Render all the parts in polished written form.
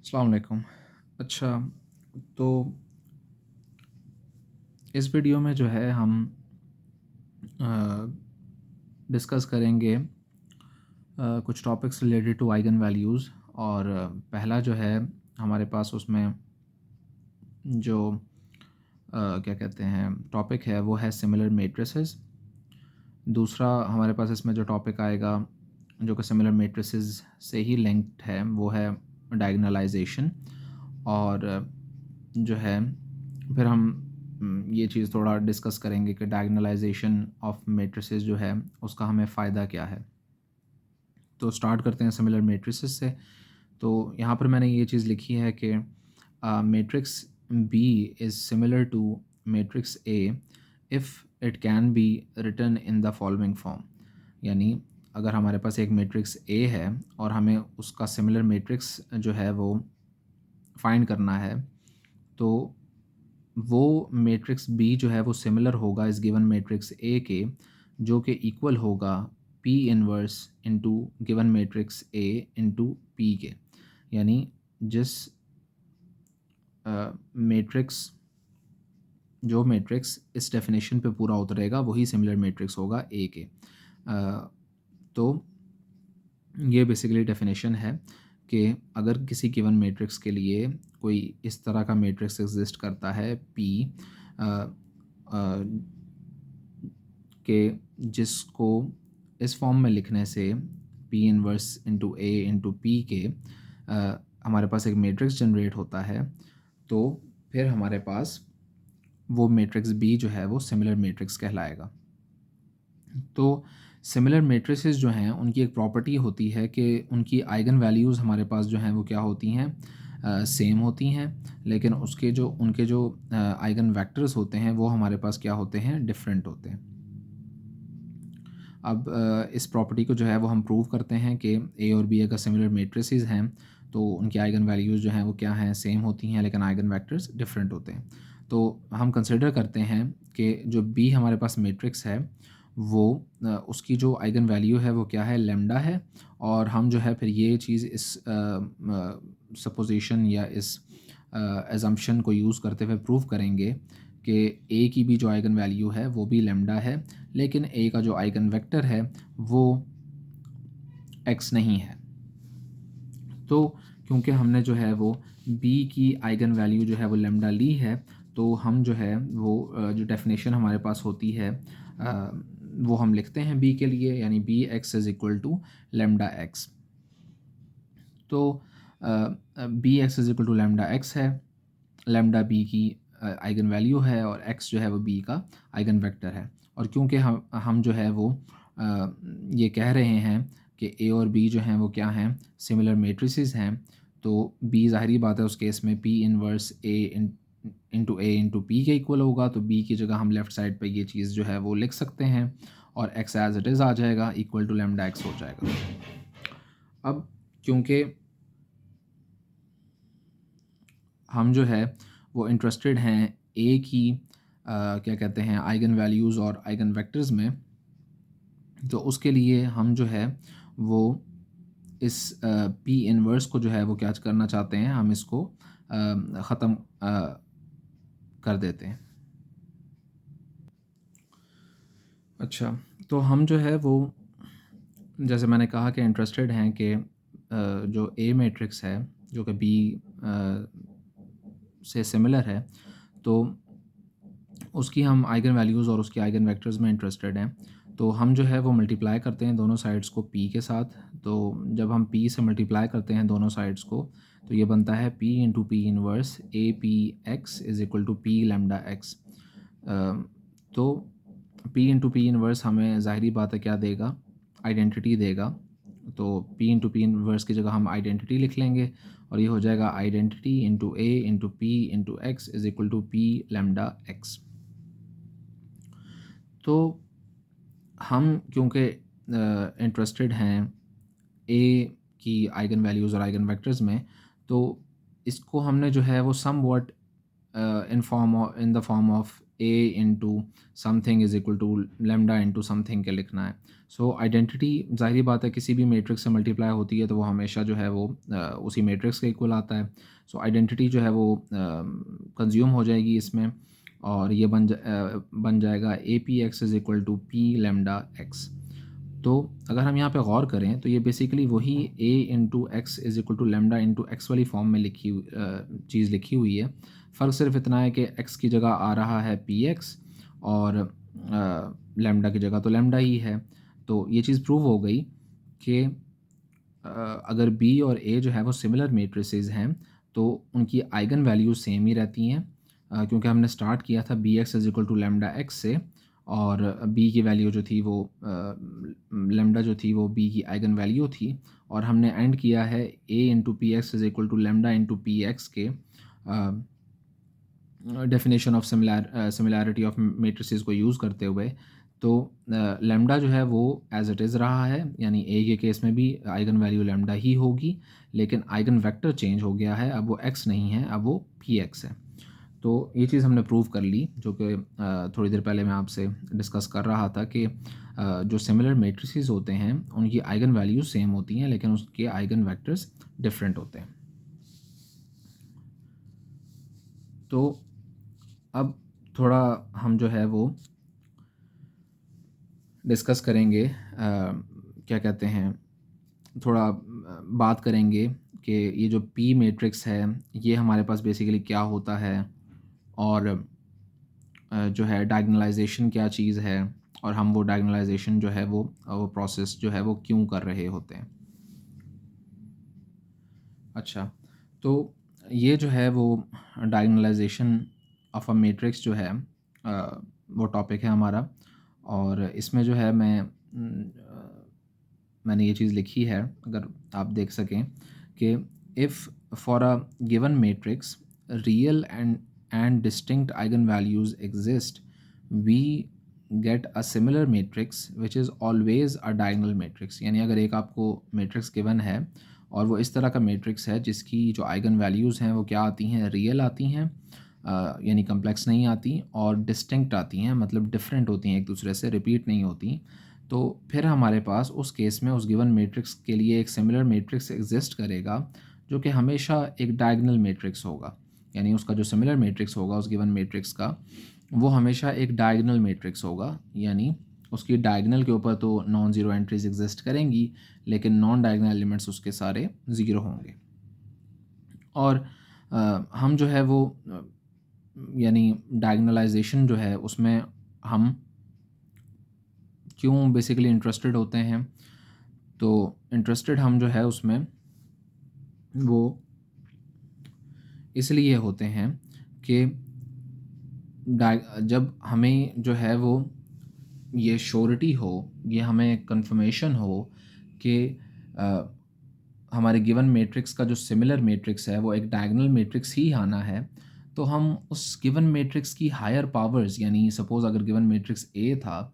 अस्सलाम वालेकुम। अच्छा, तो इस वीडियो में जो है हम डिस्कस करेंगे कुछ topics related to eigen values. और पहला जो है हमारे पास उसमें जो क्या कहते हैं टॉपिक है वो है सिमिलर मैट्रिसेस। दूसरा हमारे पास इसमें जो टॉपिक आएगा जो कि सिमिलर मैट्रिसेस से ही लिंक्ड है वो है डायगोनलाइजेशन। और जो है फिर हम ये चीज़ थोड़ा डिस्कस करेंगे कि डायगोनलाइजेशन ऑफ मैट्रिसेस जो है उसका हमें फ़ायदा क्या है। तो स्टार्ट करते हैं सिमिलर मैट्रिसेस से। तो यहाँ पर मैंने ये चीज़ लिखी है कि matrix B is similar to matrix A if it can be written in the following form. यानी अगर हमारे पास एक मैट्रिक्स ए है और हमें उसका सिमिलर मैट्रिक्स जो है वो फाइंड करना है, तो वो मैट्रिक्स बी जो है वो सिमिलर होगा इस गिवन मैट्रिक्स ए के, जो कि इक्वल होगा P inverse into given matrix A into P के। यानी जिस मैट्रिक्स जो मैट्रिक्स इस डेफिनेशन पे पूरा उतरेगा वही सिमिलर मैट्रिक्स होगा ए के। तो ये बेसिकली डेफिनेशन है कि अगर किसी गिवन मैट्रिक्स के लिए कोई इस तरह का मैट्रिक्स एग्जिस्ट करता है पी के, जिसको इस फॉर्म में लिखने से P inverse into A into P के हमारे पास एक मैट्रिक्स जनरेट होता है, तो फिर हमारे पास वो मैट्रिक्स बी जो है वो सिमिलर मैट्रिक्स कहलाएगा। तो सिमिलर मैट्रिसेस जो हैं उनकी एक प्रॉपर्टी होती है कि उनकी आइगन वैल्यूज़ हमारे पास जो हैं वो क्या होती हैं, सेम होती हैं, लेकिन उनके जो आइगन वेक्टर्स होते हैं वो हमारे पास क्या होते हैं, डिफरेंट होते हैं। अब इस प्रॉपर्टी को जो है वो हम प्रूव करते हैं कि ए और बी अगर सिमिलर मैट्रिसेस हैं तो उनकी आइगन वैल्यूज़ जो हैं वो क्या हैं, सेम होती हैं, लेकिन आइगन वेक्टर्स डिफरेंट होते हैं। तो हम कंसिडर करते हैं कि जो बी हमारे पास मैट्रिक्स है वो उसकी जो आइगन वैल्यू है वो क्या है, लेमडा है। और हम जो है फिर ये चीज़ इस सपोजिशन या इस एजम्पशन को यूज़ करते हुए प्रूव करेंगे कि ए की भी जो आइगन वैल्यू है वो भी लेमडा है, लेकिन ए का जो आइगन वेक्टर है वो एक्स नहीं है। तो क्योंकि हमने जो है वो बी की आइगन वैल्यू जो है वो लेमडा ली है, तो हम जो है वो जो डेफिनेशन हमारे पास होती है वो हम लिखते हैं बी के लिए, यानी B X is equal to lambda X. तो B X is equal to lambda X है, लेमडा बी की आइगन वैल्यू है और एक्स जो है वो बी का आइगन वेक्टर है। और क्योंकि हम जो है वो ये कह रहे हैं कि ए और बी जो हैं वो क्या हैं, सिमिलर मैट्रिसेस हैं, तो बी ज़ाहिरी बात है उस केस में P inverse A into A into P के इक्वल होगा, तो बी की जगह हम लेफ़्ट साइड पे ये चीज़ जो है वो लिख सकते हैं और एक्स एज इट इज़ आ जाएगा, इक्वल टू लेमडा एक्स हो जाएगा। अब क्योंकि हम जो है वो इंटरेस्टेड हैं ए की क्या कहते हैं आइगन वैल्यूज़ और आइगन वेक्टर्स में, तो उसके लिए हम जो है वो इस पी इनवर्स को जो है वो क्या करना चाहते हैं, हम इसको ख़त्म कर देते हैं। अच्छा, तो हम जो है वो जैसे मैंने कहा कि इंटरेस्टेड हैं कि जो ए मैट्रिक्स है जो कि बी से सिमिलर है, तो उसकी हम आइगन वैल्यूज़ और उसके आइगन वेक्टर्स में इंटरेस्टेड हैं। तो हम जो है वो मल्टीप्लाई करते हैं दोनों साइड्स को p के साथ। तो जब हम p से मल्टीप्लाई करते हैं दोनों साइड्स को, तो ये बनता है p into P inverse A P X is equal to P lambda X. तो p इंटू पी इनवर्स हमें ज़ाहिरी बात है क्या देगा, आइडेंटिटी देगा। तो p इंटू पी इनवर्स की जगह हम आइडेंटिटी लिख लेंगे और ये हो जाएगा identity into A into P into X is equal to P lambda X. तो हम क्योंकि इंटरेस्टेड हैं ए की आइगन वैल्यूज़ और आइगन वेक्टर्स में, तो इसको हमने जो है वो somewhat in the form of A into something is equal to lambda into something के लिखना है। सो आइडेंटिटी ज़ाहिर बात है किसी भी मैट्रिक्स से मल्टीप्लाई होती है तो वो हमेशा जो है वो उसी मैट्रिक्स के इक्वल आता है। सो आइडेंटिटी जो है वो कंज्यूम हो जाएगी इसमें, और ये बन जाएगा A P X is equal to P lambda X. तो अगर हम यहाँ पे गौर करें तो ये बेसिकली वही A into X is equal to lambda into X वाली फॉर्म में चीज़ लिखी हुई है। फ़र्क सिर्फ इतना है कि एक्स की जगह आ रहा है पी एक्स, और लेमडा की जगह तो लेमडा ही है। तो ये चीज़ प्रूव हो गई कि अगर बी और ए जो है वो सिमिलर मेट्रिसेस हैं तो उनकी आइगन वैल्यूज सेम ही रहती हैं, क्योंकि हमने स्टार्ट किया था B X is equal to lambda X से, और बी की वैल्यू जो थी वो लेमडा जो थी वो बी की आइगन वैल्यू थी, और हमने एंड किया है A into P X is equal to lambda into P X के definition of similarity of matrices को यूज़ करते हुए। तो लेमडा जो है वो एज इट इज़ रहा है, यानी ए के केस में भी आइगन वैल्यू लेमडा ही होगी, लेकिन आइगन वेक्टर चेंज हो गया है, अब वो एक्स नहीं है, अब वो पी एक्स है। तो ये चीज़ हमने प्रूव कर ली, जो कि थोड़ी देर पहले मैं आपसे डिस्कस कर रहा था कि जो सिमिलर मेट्रिसेस होते हैं उनकी आइगन वैल्यूज सेम होती हैं, लेकिन उसके आइगन वेक्टर्स डिफरेंट होते हैं। तो अब थोड़ा हम जो है वो डिस्कस करेंगे, क्या कहते हैं, थोड़ा बात करेंगे कि ये जो पी मैट्रिक्स है ये हमारे पास बेसिकली क्या होता है, और जो है डायगोनलाइजेशन क्या चीज़ है, और हम वो डायगोनलाइजेशन जो है वो प्रोसेस जो है वो क्यों कर रहे होते हैं। अच्छा, तो ये जो है वो डायगोनलाइजेशन ऑफ अ मैट्रिक्स जो है वो टॉपिक है हमारा, और इसमें जो है मैंने ये चीज़ लिखी है, अगर आप देख सकें कि if for a given matrix real and distinct eigen values exist, we get a similar matrix which is always a diagonal matrix. यानी अगर एक आपको मैट्रिक्स गिवन है और वो इस तरह का मैट्रिक्स है जिसकी जो आइगन वैल्यूज़ हैं वो क्या आती हैं, रियल आती हैं, यानी कम्प्लेक्स नहीं आती, और डिस्टिंक्ट आती हैं, मतलब डिफरेंट होती हैं, एक दूसरे से रिपीट नहीं होती, तो फिर हमारे पास उस केस में उस गिवन मैट्रिक्स के लिए एक सिमिलर मैट्रिक्स एग्जिस्ट करेगा जो कि हमेशा एक डायगोनल मैट्रिक्स होगा। यानी उसका जो सिमिलर मैट्रिक्स होगा उस गिवन मैट्रिक्स का, वो हमेशा एक डायगोनल मैट्रिक्स होगा, यानी उसकी डायगोनल के ऊपर तो नॉन ज़ीरो एंट्रीज एग्जिस्ट करेंगी, लेकिन नॉन डायगोनल एलिमेंट्स उसके सारे ज़ीरो होंगे। और हम जो है वो यानी डायगोनलाइजेशन जो है उसमें हम क्यों बेसिकली इंटरेस्टेड होते हैं, तो इंटरेस्टेड हम जो है उसमें वो इसलिए होते हैं कि जब हमें जो है वो ये श्योरिटी हो, ये हमें कंफर्मेशन हो कि हमारे गिवन मैट्रिक्स का जो सिमिलर मैट्रिक्स है वो एक डायगोनल मैट्रिक्स ही आना है, तो हम उस गिवन मैट्रिक्स की हायर पावर्स, यानी सपोज़ अगर गिवन मैट्रिक्स ए था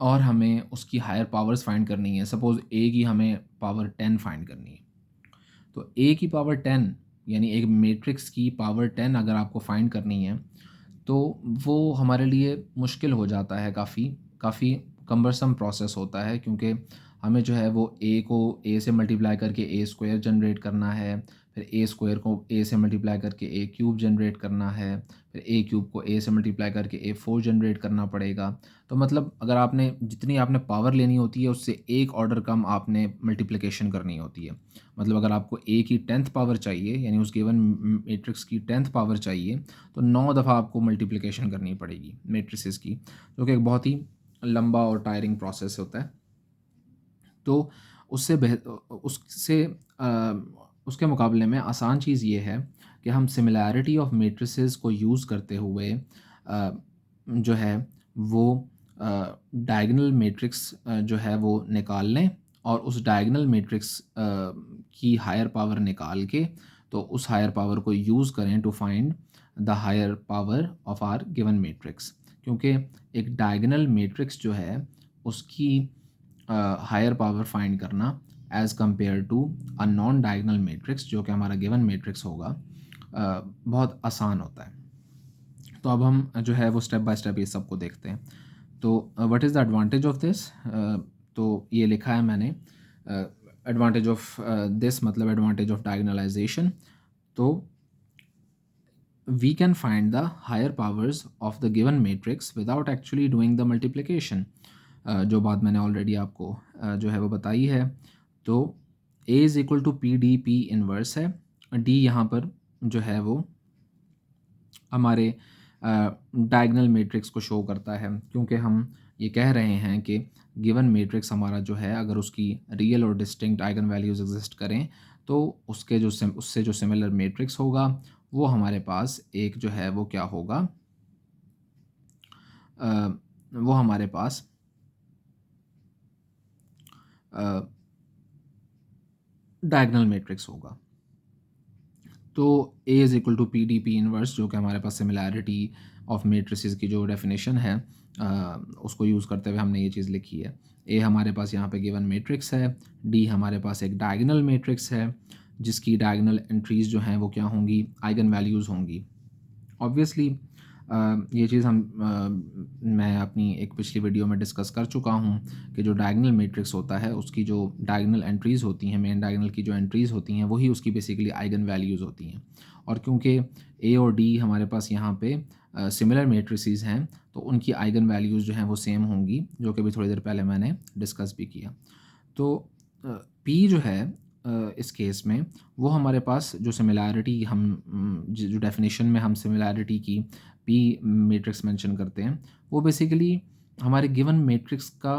और हमें उसकी हायर पावर्स फाइंड करनी है, सपोज़ ए की हमें पावर 10 फाइंड करनी है, तो ए की पावर 10 यानी एक मैट्रिक्स की पावर 10 अगर आपको फाइंड करनी है, तो वो हमारे लिए मुश्किल हो जाता है, काफ़ी काफ़ी कम्बरसम प्रोसेस होता है, क्योंकि हमें जो है वो ए को ए से मल्टीप्लाई करके ए स्क्वायर जनरेट करना है, फिर ए स्क्वायर को ए से मल्टीप्लाई करके ए क्यूब जनरेट करना है, फिर ए क्यूब को ए से मल्टीप्लाई करके ए फोर जनरेट करना पड़ेगा। तो मतलब अगर आपने जितनी आपने पावर लेनी होती है उससे एक ऑर्डर कम आपने मल्टीप्लिकेशन करनी होती है। मतलब अगर आपको ए की 10th पावर चाहिए, यानी उस गिवन मैट्रिक्स की 10th पावर चाहिए, तो 9 दफ़ा आपको मल्टीप्लिकेशन करनी पड़ेगी मैट्रिसेस की, जो कि एक बहुत ही लंबा और टायरिंग प्रोसेस होता है। तो उससे उसके मुकाबले में आसान चीज़ ये है कि हम सिमिलैरिटी ऑफ मैट्रिसेस को यूज़ करते हुए जो है वो डायगोनल मैट्रिक्स जो है वो निकाल लें, और उस डायगोनल मैट्रिक्स की हायर पावर निकाल के तो उस हायर पावर को यूज़ करें to find the higher power of our given matrix, क्योंकि एक डायगोनल मैट्रिक्स जो है उसकी हायर पावर फाइंड करना as compare to a non diagonal matrix जो कि हमारा गिवन मैट्रिक्स होगा बहुत आसान होता है। तो अब हम जो है वो स्टेप बाय स्टेप ये सबको देखते हैं। तो what is the advantage of this? तो ये लिखा है मैंने, एडवांटेज ऑफ दिस मतलब एडवांटेज ऑफ डायगोनलाइजेशन। तो we can find the higher powers of the given matrix without actually doing the multiplication। जो बात मैंने ऑलरेडी आपको जो है वो बताई है। तो a is equal to P D P inverse है, d यहाँ पर जो है वो हमारे डायगोनल मैट्रिक्स को शो करता है, क्योंकि हम ये कह रहे हैं कि गिवन मैट्रिक्स हमारा जो है अगर उसकी रियल और डिस्टिंक्ट आइगन वैल्यूज़ एग्जिस्ट करें तो उसके जो उससे जो सिमिलर मैट्रिक्स होगा वो हमारे पास एक जो है वो क्या होगा, वो हमारे पास डायगोनल मैट्रिक्स होगा। तो A is equal to P D P inverse, जो कि हमारे पास सिमिलैरिटी ऑफ मैट्रिसेस की जो डेफिनेशन है उसको यूज़ करते हुए हमने ये चीज़ लिखी है। A हमारे पास यहाँ पे गिवन मैट्रिक्स है, D हमारे पास एक डायगोनल मैट्रिक्स है जिसकी डायगोनल एंट्रीज़ जो हैं वो क्या होंगी, आइगन वैल्यूज़ होंगी। ऑब्वियसली ये चीज़ मैं अपनी एक पिछली वीडियो में डिस्कस कर चुका हूँ कि जो डायगोनल मैट्रिक्स होता है उसकी जो डायगोनल एंट्रीज़ होती हैं, मेन डायगोनल की जो एंट्रीज़ होती हैं वही उसकी बेसिकली आइगन वैल्यूज़ होती हैं। और क्योंकि ए और डी हमारे पास यहाँ पे सिमिलर मैट्रिसेस हैं तो उनकी आइगन वैल्यूज़ जो हैं वो सेम होंगी, जो कि अभी थोड़ी देर पहले मैंने डिस्कस भी किया। तो पी जो है इस केस में वो हमारे पास जो सिमिलैरिटी हम जो डेफिनेशन में हम सिमिलैरिटी की पी मैट्रिक्स मेंशन करते हैं वो बेसिकली हमारे गिवन मैट्रिक्स का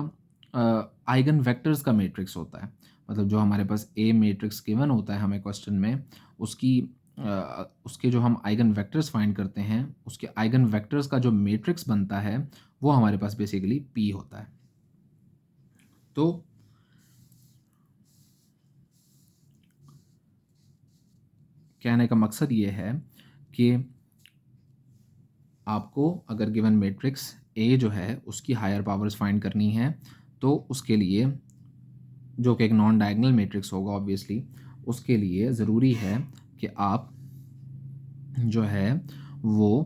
आइगन वेक्टर्स का मैट्रिक्स होता है। मतलब जो हमारे पास ए मैट्रिक्स गिवन होता है हमें क्वेश्चन में, उसके जो हम आइगन वेक्टर्स फाइंड करते हैं उसके आइगन वेक्टर्स का जो मैट्रिक्स बनता है वो हमारे पास बेसिकली पी होता है। तो कहने का मकसद ये है कि आपको अगर गिवन मैट्रिक्स ए जो है उसकी हायर पावर्स फाइंड करनी है तो उसके लिए, जो कि एक नॉन डायगोनल मैट्रिक्स होगा ऑब्वियसली, उसके लिए ज़रूरी है कि आप जो है वो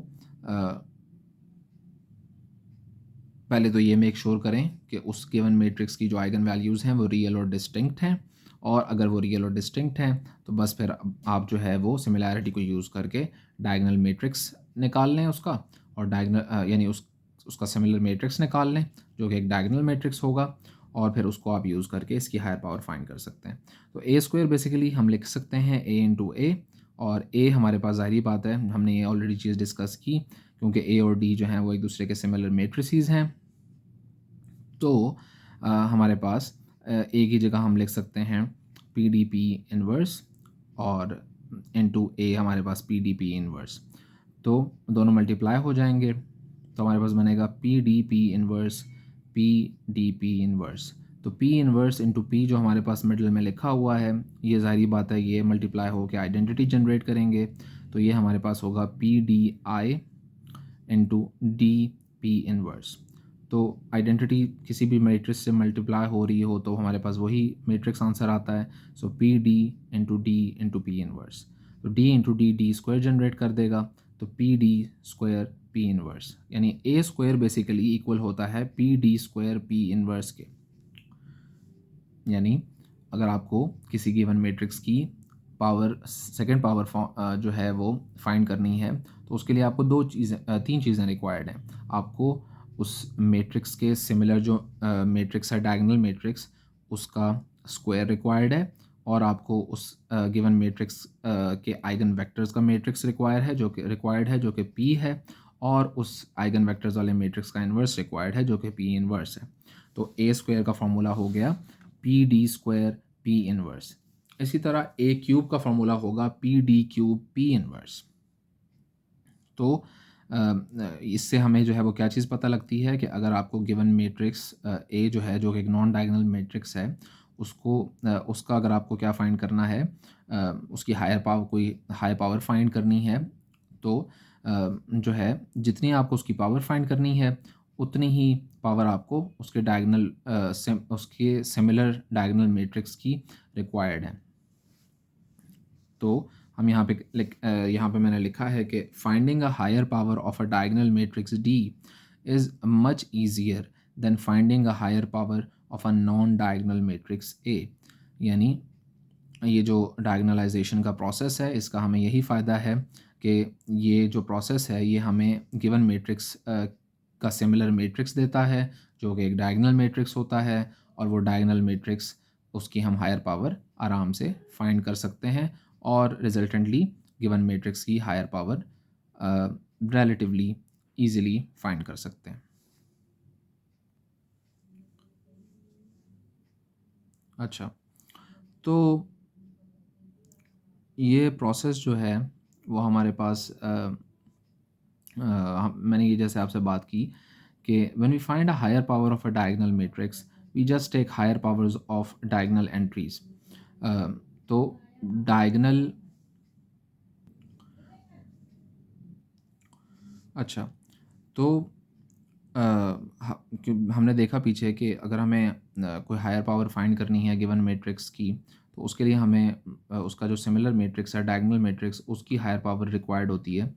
पहले तो ये मेक श्योर करें कि उस गिवन मैट्रिक्स की जो आइगन वैल्यूज़ हैं वो रियल और डिस्टिंक्ट हैं, और अगर वो रियल और डिस्टिंक्ट हैं तो बस फिर आप जो है वो सिमिलैरिटी को यूज़ करके डायगोनल मैट्रिक्स निकाल लें उसका, और डायगोनल यानी उसका सिमिलर मैट्रिक्स निकाल लें जो कि एक डायगोनल मैट्रिक्स होगा, और फिर उसको आप यूज़ करके इसकी हायर पावर फाइंड कर सकते हैं। तो ए स्क्वायर बेसिकली हम लिख सकते हैं ए इंटू ए, और ए हमारे पास ज़ाहिरी बात है हमने ये ऑलरेडी चीज़ डिस्कस की, क्योंकि ए और डी जो हैं वो एक दूसरे के सिमिलर मैट्रिसेस हैं। तो हमारे पास ए की जगह हम लिख सकते हैं पी डी पी इनवर्स, और इनटू ए हमारे पास पी डी पी इनवर्स। तो दोनों मल्टीप्लाई हो जाएंगे तो हमारे पास बनेगा P D P inverse P D P inverse. तो पी इनवर्स इंटू पी जो हमारे पास मिडल में लिखा हुआ है, ये ज़ाहिरी बात है ये मल्टीप्लाई हो के आइडेंटिटी जनरेट करेंगे। तो ये हमारे पास होगा P D I into D P inverse. तो आइडेंटिटी किसी भी मैट्रिक्स से मल्टीप्लाई हो रही हो तो हमारे पास वही मैट्रिक्स आंसर आता है। So P D into D into P inverse, तो D into D D square generate कर देगा, तो P D square P inverse, यानी ए स्क्वायर बेसिकली इक्वल होता है P D square P inverse के। यानी अगर आपको किसी गिवन मैट्रिक्स की पावर सेकेंड पावर जो है वो फाइंड करनी है तो उसके लिए आपको तीन चीज़ें रिक्वायर्ड हैं। आपको उस मैट्रिक्स के सिमिलर जो मैट्रिक्स है डायगोनल मैट्रिक्स उसका स्क्वायर रिक्वायर्ड है, और आपको उस गिवन मैट्रिक्स के आइगन वेक्टर्स का मैट्रिक्स रिक्वायर्ड है जो कि पी है, और उस आइगन वेक्टर्स वाले मैट्रिक्स का इन्वर्स रिक्वायर्ड है जो कि पी इन्वर्स है। तो ए स्क्वायर का फॉर्मूला हो गया P D square P inverse. इसी तरह ए क्यूब का फॉर्मूला होगा P D cube P inverse. तो इससे हमें जो है वो क्या चीज़ पता लगती है कि अगर आपको गिवन मैट्रिक्स ए जो है जो कि एक नॉन डायगोनल मैट्रिक्स है उसका अगर आपको क्या फाइंड करना है, उसकी कोई हायर पावर फाइंड करनी है तो जो है जितनी आपको उसकी पावर फाइंड करनी है उतनी ही पावर आपको उसके सिमिलर डायगोनल मैट्रिक्स की रिक्वायर्ड है। तो हम यहाँ पे मैंने लिखा है कि finding a higher power of a diagonal matrix D is much easier than finding a higher power of a non diagonal matrix A. यानी ये जो डायगोनलाइजेशन का प्रोसेस है इसका हमें यही फ़ायदा है कि ये जो प्रोसेस है ये हमें गिवन मैट्रिक्स का सिमिलर मैट्रिक्स देता है जो कि एक डायगोनल मैट्रिक्स होता है, और वो डायगोनल मैट्रिक्स उसकी हम हायर पावर आराम से फाइंड कर सकते हैं और रिजल्टेंटली गिवन मैट्रिक्स की higher power relatively easily find कर सकते हैं। अच्छा, तो ये प्रोसेस जो है वो हमारे पास मैंने ये जैसे आपसे बात की कि when we find a higher power of a diagonal matrix we just take higher powers of diagonal entries. तो डायगोनल अच्छा, तो हमने देखा पीछे कि अगर हमें कोई हायर पावर फाइंड करनी है गिवन मैट्रिक्स की, तो उसके लिए हमें उसका जो सिमिलर मैट्रिक्स है डायगोनल मैट्रिक्स उसकी हायर पावर रिक्वायर्ड होती है।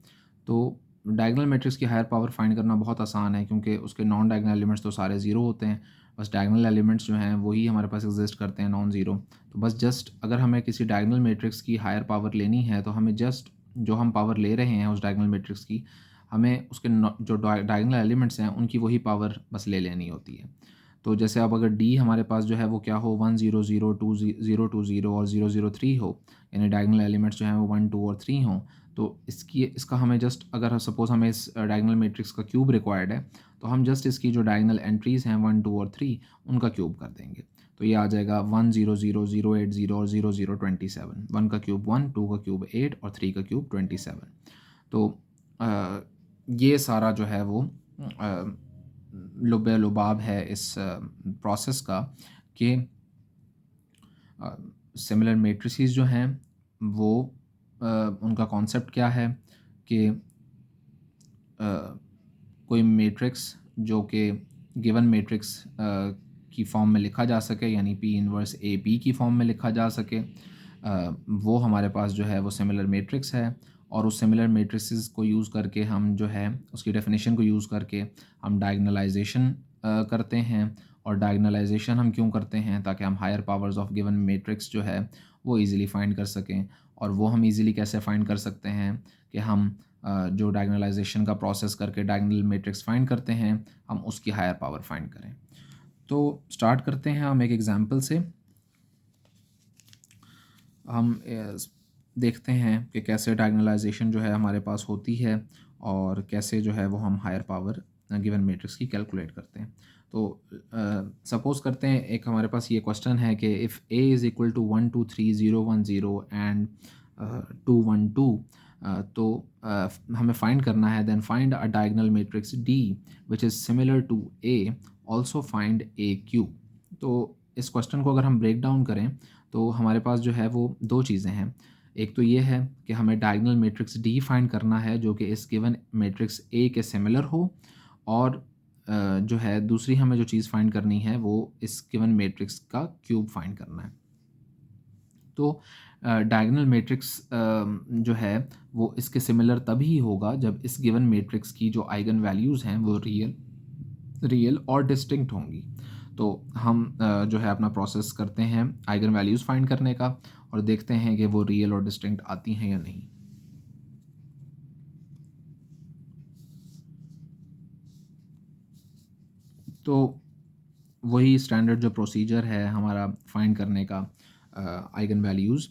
तो डायगोनल मैट्रिक्स की हायर पावर फाइंड करना बहुत आसान है क्योंकि उसके नॉन डायगोनल एलिमेंट्स तो सारे ज़ीरो होते हैं। बस डायगोनल एलिमेंट्स जो हैं वही हमारे पास एग्जिस्ट करते हैं नॉन ज़ीरो। तो बस जस्ट अगर हमें किसी डायगोनल मैट्रिक्स की हायर पावर लेनी है तो हमें जस्ट जो हम पावर ले रहे हैं उस डायगोनल मैट्रिक्स की, हमें उसके जो डायगोनल एलिमेंट्स हैं उनकी वही पावर बस ले लेनी होती है। तो जैसे अब अगर डी हमारे पास जो है वो क्या हो 1 0 0 2 0 2 0 और 0 0 3 हो, यानी डायगोनल एलिमेंट्स जो हैं वो 1 2 और 3 हों, तो इसका हमें जस्ट अगर सपोज़ हमें इस डायगोनल मैट्रिक्स का क्यूब रिक्वायर्ड है, तो हम जस्ट इसकी जो डायगोनल एंट्रीज़ हैं 1 2 और 3 उनका क्यूब कर देंगे। तो ये आ जाएगा 1 0 0 0 8 0 और 0 0 27। 1 का क्यूब 1, 2 का क्यूब 8 और 3 का क्यूब 27। तो ये सारा जो है वो लुबे-लुबाब है इस प्रोसेस का कि सिमिलर मैट्रिसेस जो हैं वो उनका कॉन्सेप्ट क्या है कि कोई मैट्रिक्स जो कि गिवन मैट्रिक्स की फॉर्म में लिखा जा सके, यानी पी इनवर्स ए पी की फॉर्म में लिखा जा सके, वो हमारे पास जो है वो सिमिलर मैट्रिक्स है। और उस सिमिलर मैट्रिसेस को यूज़ करके हम जो है उसकी डेफिनेशन को यूज़ करके हम डायगोनलाइजेशन करते हैं। और डायगोनलाइजेशन हम क्यों करते हैं? ताकि हम higher powers of given matrix जो है वो इजीली फाइंड कर सकें। और वो हम इजीली कैसे फाइंड कर सकते हैं कि हम जो डायगोनलाइजेशन का प्रोसेस करके डायगोनल मैट्रिक्स फाइंड करते हैं हम उसकी हायर पावर फाइंड करें। तो स्टार्ट करते हैं हम एक एग्जांपल से। हम देखते हैं कि कैसे डायगोनलाइजेशन जो है हमारे पास होती है और कैसे जो है वो हम हायर पावर गिवन मैट्रिक्स की कैलकुलेट करते हैं। तो सपोज़ करते हैं एक हमारे पास ये क्वेश्चन है कि if A is equal to 1 2 3 0 1 0 and 2 1 2, तो हमें फाइंड करना है then find a diagonal matrix D which is similar to A, also find a Q. तो इस क्वेश्चन को अगर हम ब्रेक डाउन करें तो हमारे पास जो है वो दो चीज़ें हैं। एक तो ये है कि हमें डायगोनल मैट्रिक्स डी फाइंड करना है जो कि इस गिवन मैट्रिक्स ए के सिमिलर हो, और जो है दूसरी हमें जो चीज़ फाइंड करनी है वो इस गिवन मैट्रिक्स का क्यूब फाइंड करना है। तो डायगोनल मैट्रिक्स जो है वो इसके सिमिलर तभी होगा जब इस गिवन मैट्रिक्स की जो आइगन वैल्यूज़ हैं वो रियल रियल और डिस्टिंक्ट होंगी। तो हम जो है अपना प्रोसेस करते हैं आइगन वैल्यूज़ फाइंड करने का और देखते हैं कि वो रियल और डिस्टिंक्ट आती हैं या नहीं। तो वही स्टैंडर्ड जो प्रोसीजर है हमारा फाइंड करने का आइगन वैल्यूज़,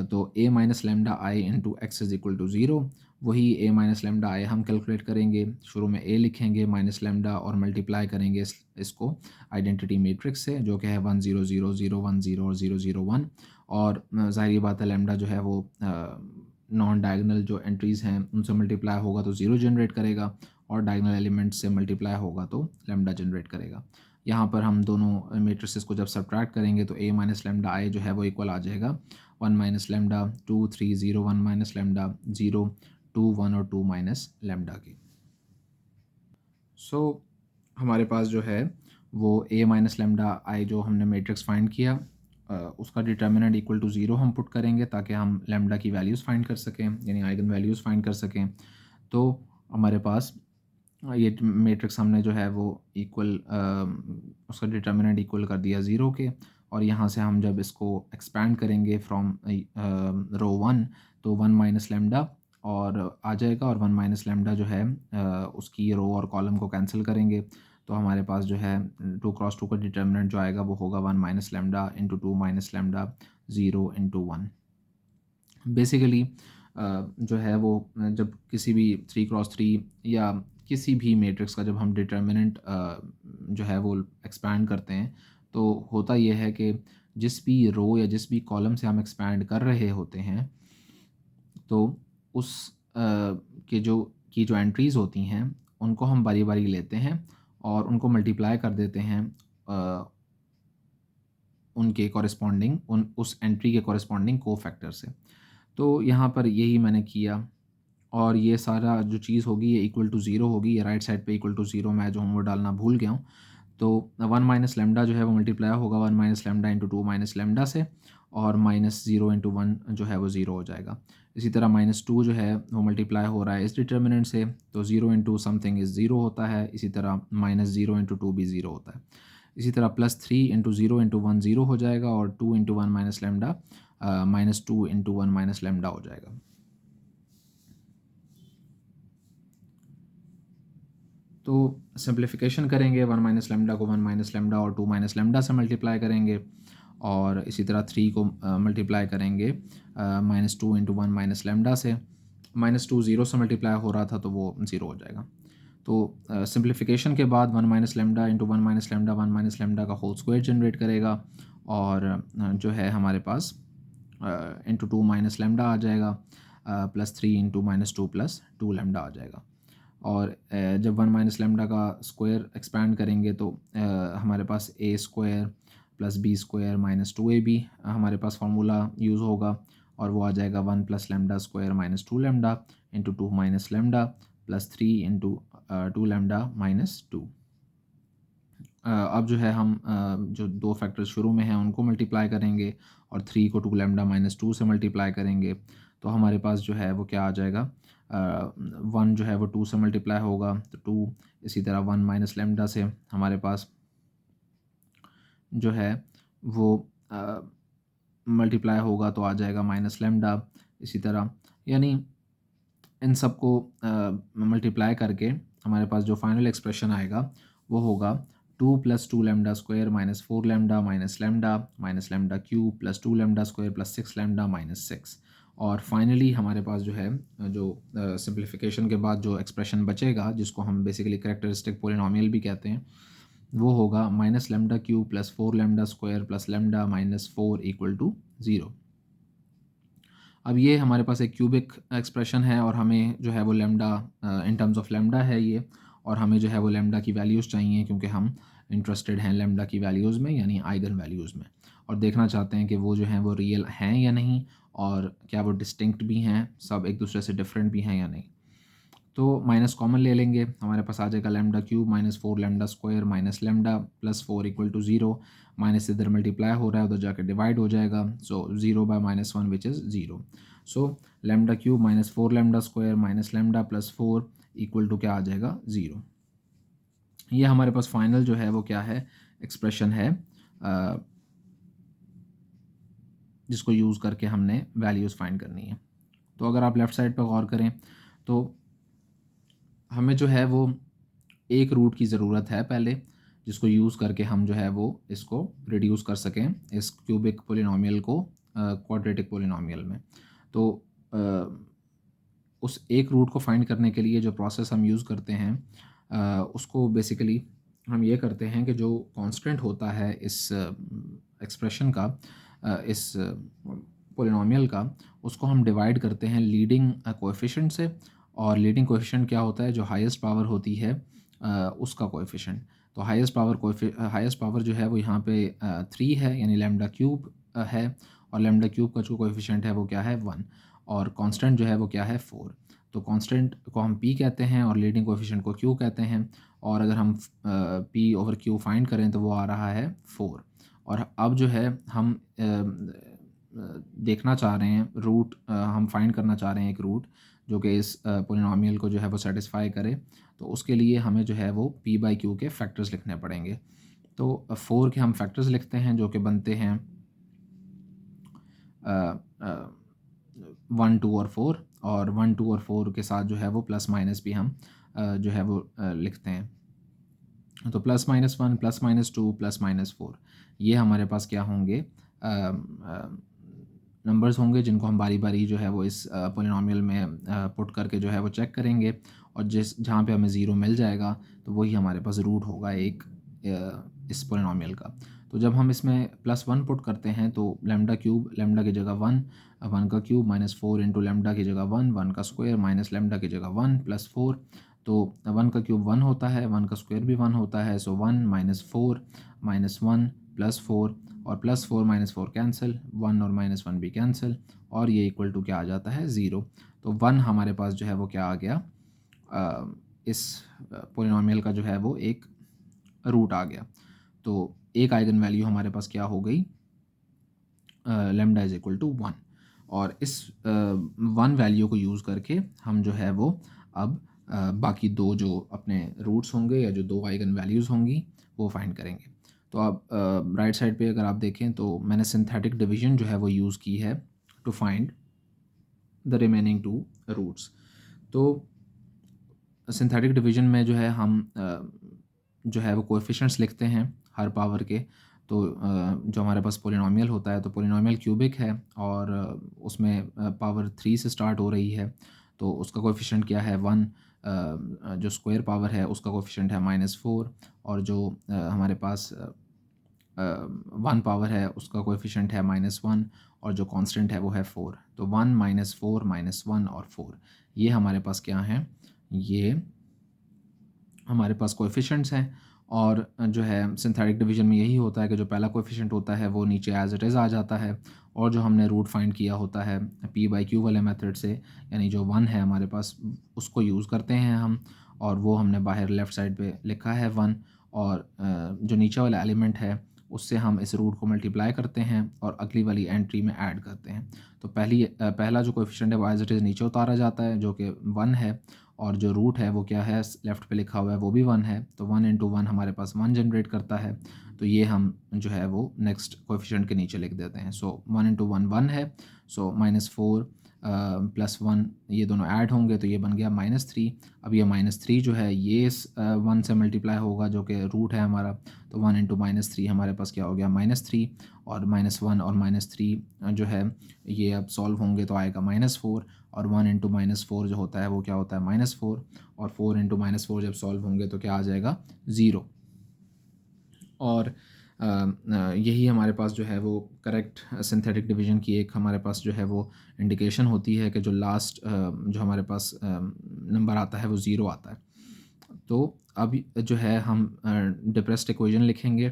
तो A minus lambda I into X is equal to zero, वही ए माइनस लेमडा आई हम कैलकुलेट करेंगे। शुरू में ए लिखेंगे माइनस लेमडा और मल्टीप्लाई करेंगे इसको आइडेंटिटी मैट्रिक्स से जो कि है 1 0 0 0 1 0 और 0 0 1। और ज़ाहिर बात है लेमडा जो है वो नॉन डायगोनल जो एंट्रीज़ हैं उनसे मल्टीप्लाई होगा तो ज़ीरो जनरेट करेगा, और डायगोनल एलिमेंट से मल्टीप्लाई होगा तो लेमडा जनरेट करेगा। यहाँ पर हम दोनों मैट्रिसेस को जब सब्ट्रैक्ट करेंगे तो ए माइनस लेमडा आई जो है वो इक्वल आ जाएगा 1 माइनस लेमडा 2 3 0 1 माइनस लेमडा 0 2 1 और 2 माइनस लेमडा की। सो हमारे पास जो है वो ए माइनस लेमडा आई जो हमने मैट्रिक्स फाइंड किया, उसका डिटर्मिनेंट इक्वल टू ज़ीरो हम पुट करेंगे ताकि हम लैम्डा की वैल्यूज़ फाइंड कर सकें, यानी आइगन वैल्यूज़ फाइंड कर सकें। तो हमारे पास ये मैट्रिक्स हमने जो है वो इक्वल उसका डिटर्मिनेंट इक्वल कर दिया ज़ीरो के, और यहाँ से हम जब इसको एक्सपैंड करेंगे फ्रॉम रो वन, तो वन माइनस लैम्डा और आ जाएगा, और वन माइनस लैम्डा जो है उसकी रो और कॉलम को कैंसिल करेंगे, तो हमारे पास जो है टू क्रॉस टू का डिटर्मिनेंट जो आएगा वो होगा one minus lambda into two minus lambda zero into one. Basically जो है वो जब किसी भी थ्री क्रॉस थ्री या किसी भी मैट्रिक्स का जब हम डिटर्मिनेंट जो है वो एक्सपैंड करते हैं, तो होता ये है कि जिस भी रो या जिस भी कॉलम से हम एक्सपैंड कर रहे होते हैं, तो उस की जो एंट्रीज़ होती हैं उनको हम बारी बारी लेते हैं और उनको मल्टीप्लाई कर देते हैं उनके कॉरेस्पॉन्डिंग उस एंट्री के कॉरेस्पॉन्डिंग कोफैक्टर से। तो यहाँ पर यही मैंने किया, और ये सारा जो चीज़ होगी ये इक्वल टू ज़ीरो होगी, ये राइट साइड पे इक्वल टू ज़ीरो मैं जो हूँ वो डालना भूल गया हूँ। तो वन माइनस लैम्डा जो है वो मल्टीप्लाई होगा one minus lambda into two minus lambda से, और माइनस ज़ीरो इंटू वन जो है वो ज़ीरो हो जाएगा। इसी तरह माइनस टू जो है वो मल्टीप्लाई हो रहा है इस डिटर्मिनेंट से, तो zero into something is zero होता है। इसी तरह माइनस ज़ीरो इंटू टू भी ज़ीरो होता है। इसी तरह plus three into zero into one zero हो जाएगा, और two into one minus lambda minus two into one minus lambda हो जाएगा। तो सिंप्लीफिकेशन करेंगे, वन माइनस लैम्डा को वन माइनस लैम्डा और टू माइनस लैम्डा से मल्टीप्लाई करेंगे, और इसी तरह थ्री को मल्टीप्लाई करेंगे minus two into one minus lambda से। माइनस टू ज़ीरो से मल्टीप्लाई हो रहा था तो वो ज़ीरो हो जाएगा। तो सिंप्लीफिकेशन के बाद one minus lambda into one minus lambda का होल स्क्वायर जनरेट करेगा, और जो है हमारे पास इंटू टू माइनस लैम्डा आ जाएगा, plus three into minus two plus two lambda आ जाएगा। और जब वन माइनस लैम्डा का स्क्वायर एक्सपैंड करेंगे तो हमारे पास A square plus B square minus two A B हमारे पास फार्मूला यूज़ होगा, और वो आ जाएगा one plus lambda square minus to lambda into two minus lambda plus three into two lambda minus two. अब जो है हम जो दो फैक्टर्स शुरू में हैं उनको मल्टीप्लाई करेंगे, और थ्री को टू लैम्डा माइनस टू से मल्टीप्लाई करेंगे, तो हमारे पास जो है वो क्या आ जाएगा, वन जो है वो टू से मल्टीप्लाई होगा तो टू, इसी तरह वन माइनस लैम्डा से हमारे पास जो है वो मल्टीप्लाई होगा तो आ जाएगा माइनस लैम्डा। इसी तरह यानी इन सब को मल्टीप्लाई करके हमारे पास जो फाइनल एक्सप्रेशन आएगा वो होगा to plus two lambda square minus four lambda minus lambda cube plus two lambda square plus six lambda minus six. और फाइनली हमारे पास जो है जो सिंप्लीफिकेशन के बाद जो एक्सप्रेशन बचेगा, जिसको हम बेसिकली कैरेक्टरिस्टिक पोलिनोमियल भी कहते हैं, वो होगा minus lambda cube plus four lambda square plus lambda minus four equal to zero. अब ये हमारे पास एक क्यूबिक एक्सप्रेशन है, और हमें जो है वो lambda in terms of lambda है ये, और हमें जो है वो लैम्डा की वैल्यूज़ चाहिए क्योंकि हम इंटरेस्टेड हैं लैम्डा की वैल्यूज़ में, यानी आइगन वैल्यूज़ में, और देखना चाहते हैं कि वो जो हैं वो रियल हैं या नहीं, और क्या वो डिस्टिंक्ट भी हैं, सब एक दूसरे से डिफरेंट भी हैं या नहीं। तो माइनस कॉमन ले लेंगे, हमारे पास आ जाएगा lambda cube minus four lambda square minus lambda plus four equal to zero. Minus इधर मल्टीप्लाई हो रहा है, उधर जाकर डिवाइड हो जाएगा, so zero by minus one which is zero. So lambda cube minus four lambda square minus lambda plus four equal to क्या आ जाएगा, ज़ीरो। ये हमारे पास फाइनल जो है वो क्या है, एक्सप्रेशन है, जिसको यूज़ करके हमने वैल्यूज़ फाइंड करनी है। तो अगर आप लेफ़्ट साइड पर गौर करें तो हमें जो है वो एक रूट की ज़रूरत है पहले, जिसको यूज़ करके हम जो है वो इसको रिड्यूस कर सकें इस क्यूबिक पोलिनोमियल को क्वाड्रेटिक पोलिनोमियल में। तो उस एक रूट को फाइंड करने के लिए जो प्रोसेस हम यूज़ करते हैं उसको बेसिकली हम ये करते हैं कि जो कांस्टेंट होता है इस एक्सप्रेशन का, इस पोलिनोमियल का, उसको हम डिवाइड करते हैं लीडिंग कोएफिशिएंट से, और लीडिंग कोएफिशिएंट क्या होता है, जो हाईएस्ट पावर होती है उसका कोएफिशिएंट। तो हाईएस्ट पावर जो है वो यहाँ पे थ्री है, यानी लैम्डा क्यूब है, और लैम्डा क्यूब का जो कोएफिशिएंट है वो क्या है, वन, और कांस्टेंट जो है वो क्या है, फोर। तो कांस्टेंट को हम पी कहते हैं और लीडिंग कोएफिशिएंट को क्यू कहते हैं, और अगर हम पी ओवर क्यू फाइंड करें तो वो आ रहा है फोर, और अब जो है हम देखना चाह रहे हैं रूट, हम फाइंड करना चाह रहे हैं एक रूट जो कि इस पोलिनोमियल को जो है वो सेटिस्फाई करे। तो उसके लिए हमें जो है वो p बाई क्यू के फैक्टर्स लिखने पड़ेंगे। तो 4 के हम फैक्टर्स लिखते हैं जो कि बनते हैं 1 2 और 4, और 1 2 और 4 के साथ जो है वो प्लस माइनस भी हम जो है वो लिखते हैं। तो plus minus 1 plus minus 2 plus minus 4, ये हमारे पास क्या होंगे, नंबर्स होंगे जिनको हम बारी बारी जो है वो इस पोलिनोमियल में पुट करके जो है वो चेक करेंगे, और जहाँ पे हमें ज़ीरो मिल जाएगा तो वही हमारे पास रूट होगा एक इस पोलिनोमियल का। तो जब हम इसमें +1 पुट करते हैं तो लैम्डा क्यूब, लैम्डा की जगह 1, 1 का क्यूब माइनस 4 इंटू लैम्डा की जगह 1, 1 का स्क्वायर माइनस लैम्डा की जगह 1 प्लस 4। तो 1 का क्यूब 1 होता है, 1 का स्क्वायर भी 1 होता है, सो 1 माइनस 4 माइनस 1 प्लस 4, और प्लस 4 माइनस 4 कैंसिल, 1 और माइनस 1 भी कैंसिल, और ये इक्वल टू क्या आ जाता है, 0। तो 1 हमारे पास जो है वो क्या आ गया, इस पोलिनोमियल का जो है वो एक रूट आ गया। तो एक आइगन वैल्यू हमारे पास क्या हो गई, लैम्डा इज इक्वल टू 1। और इस 1 वैल्यू को यूज़ करके हम जो है वो अब बाकी दो जो अपने रूट्स होंगे या जो दो आइगन वैल्यूज़ होंगी वो फाइंड करेंगे। तो आप राइट साइड पे अगर आप देखें तो मैंने सिंथेटिक डिवीजन जो है वो यूज़ की है to find the remaining two roots. तो सिंथेटिक डिवीजन में जो है हम जो है वो कोएफिशिएंट्स लिखते हैं हर पावर के। तो जो हमारे पास पोलिनोमियल होता है तो पोलिनोमियल क्यूबिक है, और उसमें पावर 3 से स्टार्ट हो रही है, तो उसका कोएफिशिएंट क्या है, 1। जो स्क्वायर पावर है उसका कोएफिशिएंट है -4, और जो हमारे पास 1 पावर है उसका कोएफिशिएंट है -1, और जो कांस्टेंट है वो है 4। तो 1 -4 -1 और 4, ये हमारे पास क्या हैं, ये हमारे पास कोएफिशिएंट्स हैं। और जो है सिंथेटिक डिवीजन में यही होता है कि जो पहला कोएफिशिएंट होता है वो नीचे एज इट इज़ आ जाता है, और जो हमने रूट फाइंड किया होता है p बाई क्यू वाले मेथड से, यानी जो 1 है हमारे पास उसको यूज़ करते हैं हम, और वो हमने बाहर लेफ़्ट साइड पे लिखा है 1, और जो नीचे वाला एलिमेंट है उससे हम इस रूट को मल्टीप्लाई करते हैं और अगली वाली एंट्री में ऐड करते हैं। तो पहला जो कोएफिशिएंट है वो एज इट इज़ नीचे उतारा जाता है जो कि 1 है, और जो रूट है वो क्या है, लेफ़्ट पे लिखा हुआ है वो भी 1 है, तो 1 इंटू 1 हमारे पास 1 जनरेट करता है। तो ये हम जो है वो नेक्स्ट कोएफिशिएंट के नीचे लिख देते हैं। सो 1 इंटू 1 1 है, सो -4 प्लस 1 ये दोनों ऐड होंगे तो ये बन गया -3। अब ये -3 जो है ये इस 1 से मल्टीप्लाई होगा जो कि रूट है हमारा, तो 1 इंटू -3 हमारे पास क्या हो गया, -3, और -1 और -3 जो है ये अब सॉल्व होंगे तो आएगा -4, और 1 इंटू -4 जो होता है वो क्या होता है, -4, और 4 इंटू -4 जब सॉल्व होंगे तो क्या आ जाएगा, 0। और यही हमारे पास जो है वो करेक्ट सिंथेटिक डिवीजन की एक हमारे पास जो है वो इंडिकेशन होती है कि जो लास्ट जो हमारे पास नंबर आता है वो 0 आता है। तो अब जो है हम डिप्रेस्ड इक्वेशन लिखेंगे,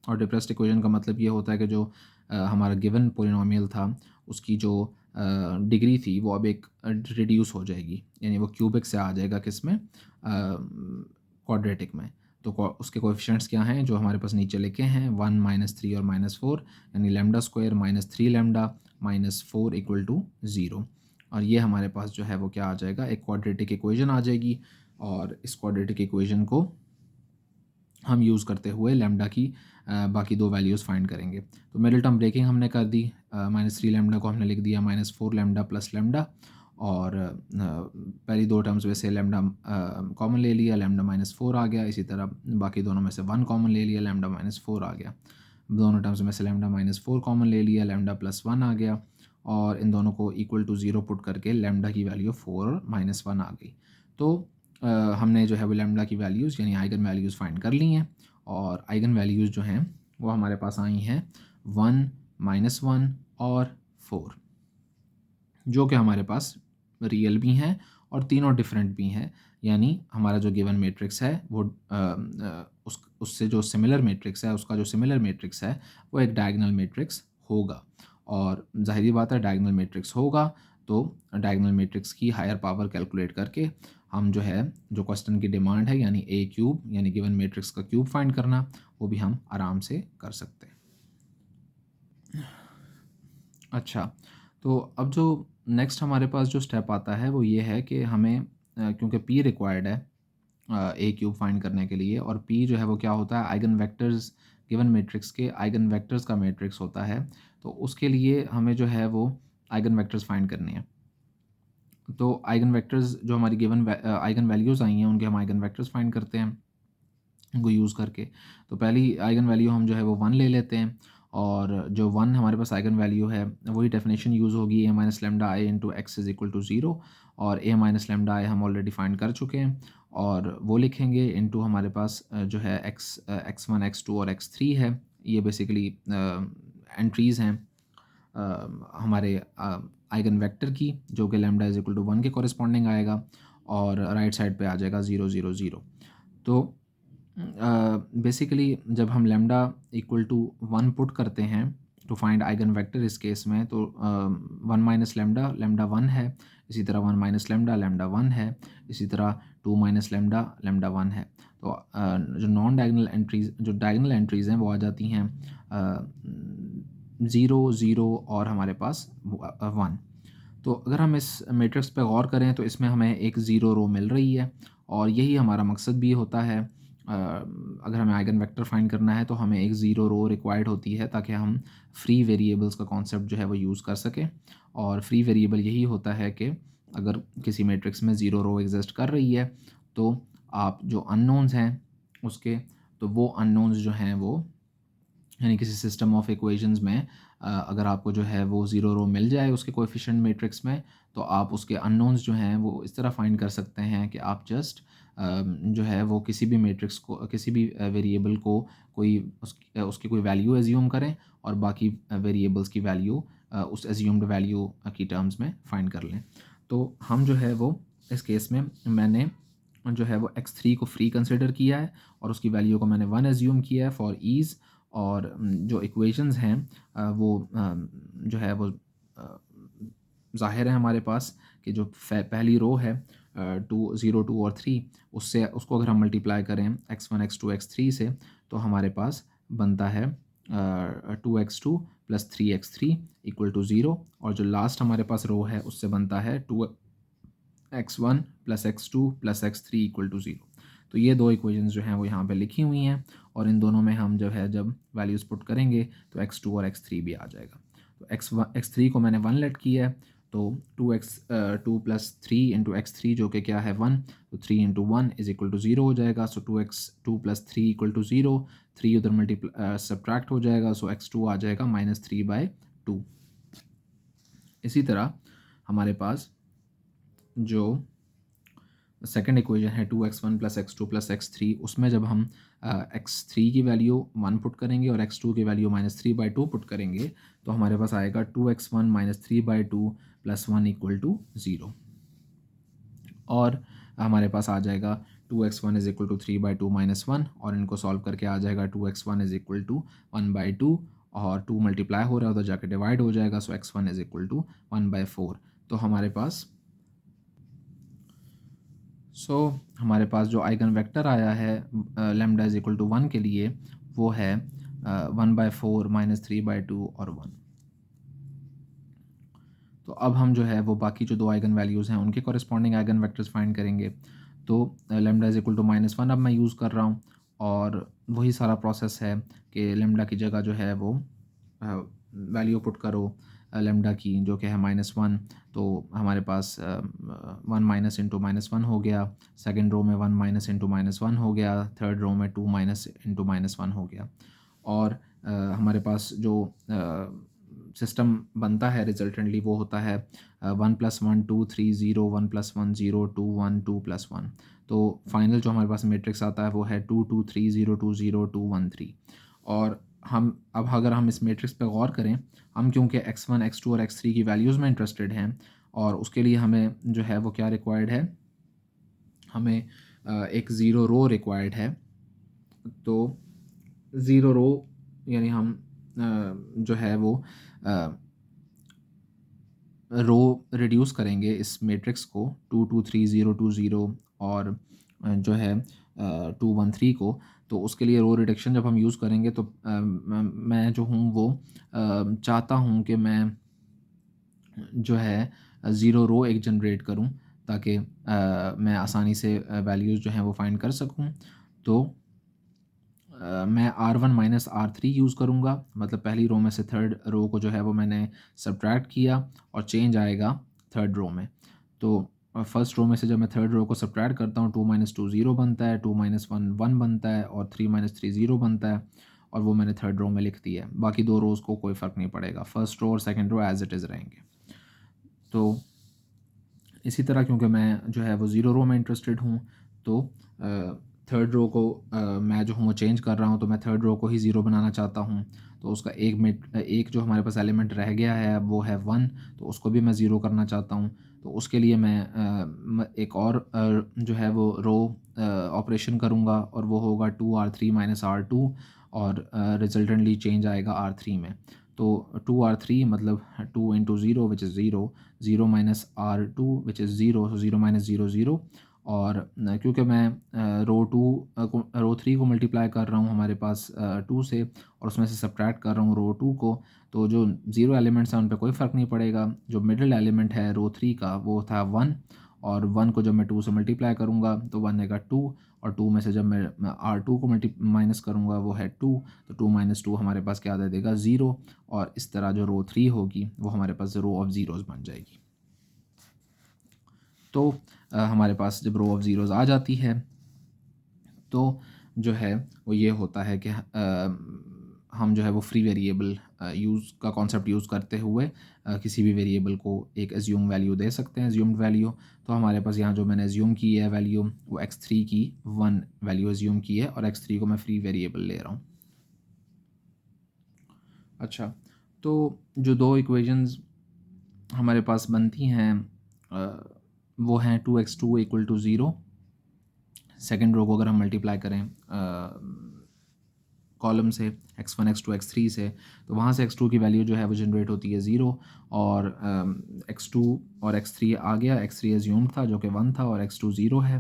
और डिप्रेस्ड इक्वेशन का मतलब ये होता है कि जो हमारा गिवन पोलिनोमियल था उसकी जो डिग्री थी वो अब एक रिड्यूस हो जाएगी, यानी वो क्यूबिक से आ जाएगा किस में, क्वाड्रेटिक में। तो उसके कोएफिशिएंट्स क्या हैं जो हमारे पास नीचे लिखे हैं, 1 -3 और -4, यानी lambda square -3 lambda -4 equal to 0। और ये हमारे पास जो है वो क्या आ जाएगा, एक क्वाड्रेटिक इक्वेशन आ जाएगी, और इस क्वाड्रेटिक इक्वेशन को हम यूज़ करते हुए लैम्डा की बाकी दो वैल्यूज़ फाइंड करेंगे। तो मिडिल टर्म ब्रेकिंग हमने कर दी, -3 लैम्डा को हमने लिख दिया -4 लैम्डा प्लस लैम्डा, और पहली दो टर्म्स में से लैम्डा कॉमन ले लिया, लैम्डा -4 आ गया। इसी तरह बाकी दोनों में से 1 कॉमन ले लिया, लैम्डा -4 आ गया। दोनों टर्म्स में से लैम्डा -4 कॉमन ले लिया, लैम्डा +1 आ गया, और इन दोनों को इक्वल टू 0 पुट करके लैम्डा की वैल्यू 4 और -1 आ गई। तो हमने जो है वो लैम्डा की वैल्यूज़ यानी आइगन वैल्यूज़ फाइंड कर ली हैं, और आइगन वैल्यूज़ जो हैं वो हमारे पास आई हैं 1 -1 और 4, जो कि हमारे पास रियल भी हैं और तीनों डिफरेंट भी हैं। यानी हमारा जो गिवन मैट्रिक्स है वो उससे जो सिमिलर मैट्रिक्स है, उसका जो सिमिलर मैट्रिक्स है वो एक डायगोनल मैट्रिक्स होगा, और ज़ाहिर बात है डायगोनल मैट्रिक्स होगा तो डायगोनल मैट्रिक्स की हायर पावर कैलकुलेट करके हम जो है जो क्वेश्चन की डिमांड है यानी a क्यूब यानी गिवन मैट्रिक्स का क्यूब फाइंड करना, वो भी हम आराम से कर सकते हैं। अच्छा, तो अब जो नेक्स्ट हमारे पास जो स्टेप आता है वो ये है कि हमें क्योंकि p रिक्वायर्ड है a क्यूब फाइंड करने के लिए, और p जो है वो क्या होता है, आइगन वेक्टर्स गिवन मैट्रिक्स के आइगन वेक्टर्स का मैट्रिक्स होता है। तो उसके लिए हमें जो है वो आइगन वेक्टर्स फाइंड करने हैं। तो आइगन वेक्टर्स जो हमारी गिवन आइगन वैल्यूज़ आई हैं उनके हम आइगन वेक्टर्स फाइंड करते हैं उनको यूज़ करके। तो पहली आइगन वैल्यू हम जो है वो 1 ले लेते हैं, और जो 1 हमारे पास आइगन वैल्यू है वही डेफिनेशन यूज़ होगी, a minus lambda I into X is equal to 0, और a माइनस लेमडा आई हम ऑलरेडी फाइंड कर चुके हैं, और वो लिखेंगे इनटू हमारे पास जो है x1 x2 और x3 है। ये बेसिकली एंट्रीज़ हैं हमारे आइगन वेक्टर की, जो कि लैम्डा इज़ इक्वल टू 1 के कॉरेस्पॉन्डिंग आएगा, और राइट साइड पे आ जाएगा 0 0 0। तो बेसिकली जब हम लैम्डा इक्वल टू 1 पुट करते हैं टू फाइंड आइगन वेक्टर इस केस में, तो 1 माइनस लैम्डा लैम्डा 1 है, इसी तरह 1 माइनस लैम्डा लैम्डा 1 है, इसी तरह 2 माइनस लैम्डा लैम्डा 1 है। तो जो नॉन डायगोनल एंट्रीज, जो डायगोनल एंट्रीज़ हैं वो आ जाती हैं 0 0 और हमारे पास 1। तो अगर हम इस मैट्रिक्स पे गौर करें तो इसमें हमें एक ज़ीरो रो मिल रही है, और यही हमारा मकसद भी होता है। अगर हमें आइगन वेक्टर फाइंड करना है तो हमें एक ज़ीरो रो रिक्वायर्ड होती है, ताकि हम फ्री वेरिएबल्स का कॉन्सेप्ट जो है वो यूज़ कर सकें। और फ्री वेरिएबल यही होता है कि अगर किसी मैट्रिक्स में ज़ीरो रो एग्जिस्ट कर रही है, तो आप जो अननोन्स हैं उसके, तो वो अननोन्स जो हैं वो, यानी किसी सिस्टम ऑफ इक्वेशंस में अगर आपको जो है वो ज़ीरो रो मिल जाए उसके कोएफिशिएंट मैट्रिक्स में, तो आप उसके अननोन्स जो हैं वो इस तरह फाइंड कर सकते हैं कि आप जस्ट जो है वो किसी भी मैट्रिक्स को, किसी भी वेरिएबल को कोई उसकी कोई वैल्यू एज्यूम करें, और बाकी वेरिएबल्स की वैल्यू उस एज्यूम्ड वैल्यू की टर्म्स में फाइंड कर लें। तो हम जो है वो इस केस में मैंने जो है वो x3 को फ्री कंसिडर किया है, और उसकी वैल्यू को मैंने 1 एज्यूम किया है फॉर ईज़। और जो इक्वेशंस हैं वो जो है वो ज़ाहिर है हमारे पास कि जो पहली रो है 2 0 2 और 3, उससे उसको अगर हम मल्टीप्लाई करें x1 x2 x3 से, तो हमारे पास बनता है 2x2 plus 3x3 equal to 0, और जो लास्ट हमारे पास रो है उससे बनता है 2x1 plus x2 plus x3 equal to 0। तो ये दो इक्वेशंस जो हैं वो यहाँ पे लिखी हुई हैं, और इन दोनों में हम जो है जब वैल्यूज़ पुट करेंगे तो x2 और x3 भी आ जाएगा। तो x3 को मैंने 1 लेट किया है, तो 2 प्लस 3 इंटू x3 जो कि क्या है 1, तो 3 इंटू 1 इज़ इक्वल टू 0 हो जाएगा। सो 2 प्लस 3 इक्वल टू 0, 3 उधर सब्ट्रैक्ट हो जाएगा, सो x2 आ जाएगा -3/2। इसी तरह हमारे पास जो सेकंड इक्वेशन है 2x1 plus x2 plus x3, उसमें जब हम x3 की वैल्यू 1 पुट करेंगे और x2 की वैल्यू -3/2 पुट करेंगे, तो हमारे पास आएगा 2x1 -3/2 प्लस 1 इक्वल टू 0। और हमारे पास आ जाएगा 2x1 is equal to 3/2 minus 1, और इनको सॉल्व करके आ जाएगा 2x1 इज़ इक्वल टू 1/2, और 2 मल्टीप्लाई हो रहा है उधर जाके डिवाइड हो जाएगा, सो x1 इज़ इक्वल टू 1/4। तो हमारे पास जो आइगन वेक्टर आया है लैम्डा इज़ इक्वल टू 1 के लिए, वो है 1/4 -3/2 और 1। तो अब हम जो है वो बाकी जो दो आइगन वैल्यूज़ हैं उनके कॉरेस्पॉन्डिंग आइगन वेक्टर्स फाइंड करेंगे। तो लैम्डा इज़ इक्वल टू -1 अब मैं यूज़ कर रहा हूँ, और वही सारा प्रोसेस है कि लैम्डा की जगह जो है वो वैल्यू पुट करो लैम्डा की, जो कि है -1, तो हमारे पास 1 माइनस इंटू -1 हो गया, सेकंड रो में 1 माइनस इंटू -1 हो गया, थर्ड रो में 2 माइनस इंटू -1 हो गया। और हमारे पास जो सिस्टम बनता है रिजल्टेंटली वो होता है 1 + 1 2 3 0 1 + 1 0 2 1 2 + 1। तो फाइनल जो हमारे पास मैट्रिक्स आता है वो है 2 2 3 0 2 0 2 1 3। और हम अब अगर हम इस मैट्रिक्स पे गौर करें, हम क्योंकि x1 x2 और x3 की वैल्यूज़ में इंटरेस्टेड हैं, और उसके लिए हमें जो है वो क्या रिक्वायर्ड है, हमें एक ज़ीरो रो रिक्वायर्ड है। तो ज़ीरो रो यानी हम जो है वो रो रिड्यूस करेंगे इस मैट्रिक्स को 2 2 3 0 2 0 और जो है 2 1 3 को। तो उसके लिए रो रिडक्शन जब हम यूज़ करेंगे, तो मैं जो हूँ वो चाहता हूँ कि मैं जो है ज़ीरो रो एक जनरेट करूं ताकि मैं आसानी से वैल्यूज़ जो हैं वो फाइंड कर सकूं। तो मैं R1 माइनस R3 यूज़ करूँगा, मतलब पहली रो में से थर्ड रो को जो है वो मैंने सब्ट्रैक्ट किया और चेंज आएगा थर्ड रो में। तो फर्स्ट रो में से जब मैं थर्ड रो को सब्ट्रैक्ट करता हूँ, 2 माइनस 2 ज़ीरो बनता है, 2 माइनस 1 1 बनता है और 3 माइनस 3 ज़ीरो बनता है, और वो मैंने थर्ड रो में लिख दिया है। बाकी दो रोज़ को कोई फ़र्क नहीं पड़ेगा, फर्स्ट रो और second row as it is रहेंगे। तो इसी तरह क्योंकि मैं जो है वो ज़ीरो रो में इंटरेस्टेड हूँ, तो थर्ड रो को मैं जो हूँ वो चेंज कर रहा हूँ, तो मैं थर्ड रो को ही ज़ीरो बनाना चाहता हूँ। तो उसका एक जो हमारे पास एलिमेंट रह गया है वो है 1, तो उसको भी मैं ज़ीरो करना चाहता हूँ। तो उसके लिए मैं एक और जो है वो रो ऑपरेशन करूँगा, और वो होगा 2R3 माइनस R2, और रिजल्टेंटली चेंज आएगा R3 में। तो 2R3 मतलब 2 into zero which is zero, 0 minus R2 which is zero, so 0 minus 0 zero. और क्योंकि मैं रो 3 को मल्टीप्लाई कर रहा हूँ हमारे पास 2 से, और उसमें से सब्ट्रैक्ट कर रहा हूँ रो 2 को, तो जो ज़ीरो एलिमेंट्स हैं उन पे कोई फ़र्क नहीं पड़ेगा। जो मिडिल एलिमेंट है रो 3 का वो था 1, और 1 को जब मैं 2 से मल्टीप्लाई करूँगा तो बनेगा 2, और 2 में से जब मैं R2 को माइनस करूँगा वो है 2, तो 2 माइनस 2 हमारे पास क्या दे देगा 0, और इस तरह जो रो 3 होगी वो हमारे पास रो ऑफ ज़ीरोज़ बन जाएगी। तो हमारे पास जब रो ऑफ ज़ीरोज़ आ जाती है तो जो है वो ये होता है कि हम जो है वो फ्री वेरिएबल यूज़ का कॉन्सेप्ट यूज़ करते हुए किसी भी वेरिएबल को एक एज्यूम वैल्यू दे सकते हैं, एज्यूम्ड वैल्यू। तो हमारे पास यहाँ जो मैंने एज्यूम की है वैल्यू, वो x3 की 1 वैल्यू एज्यूम की है, और x3 को मैं फ्री वेरिएबल ले रहा हूँ। अच्छा, तो जो दो इक्वेशंस हमारे पास बनती हैं वो हैं 2x2 equal to zero. Second row को अगर हम मल्टीप्लाई करें कॉलम से x1 x2 x3 से, तो वहाँ से x2 की वैल्यू जो है वो जनरेट होती है 0, और x2 और x3 आ गया, x3 एज्यूम्ड था जो कि 1 था, और x2 0 है।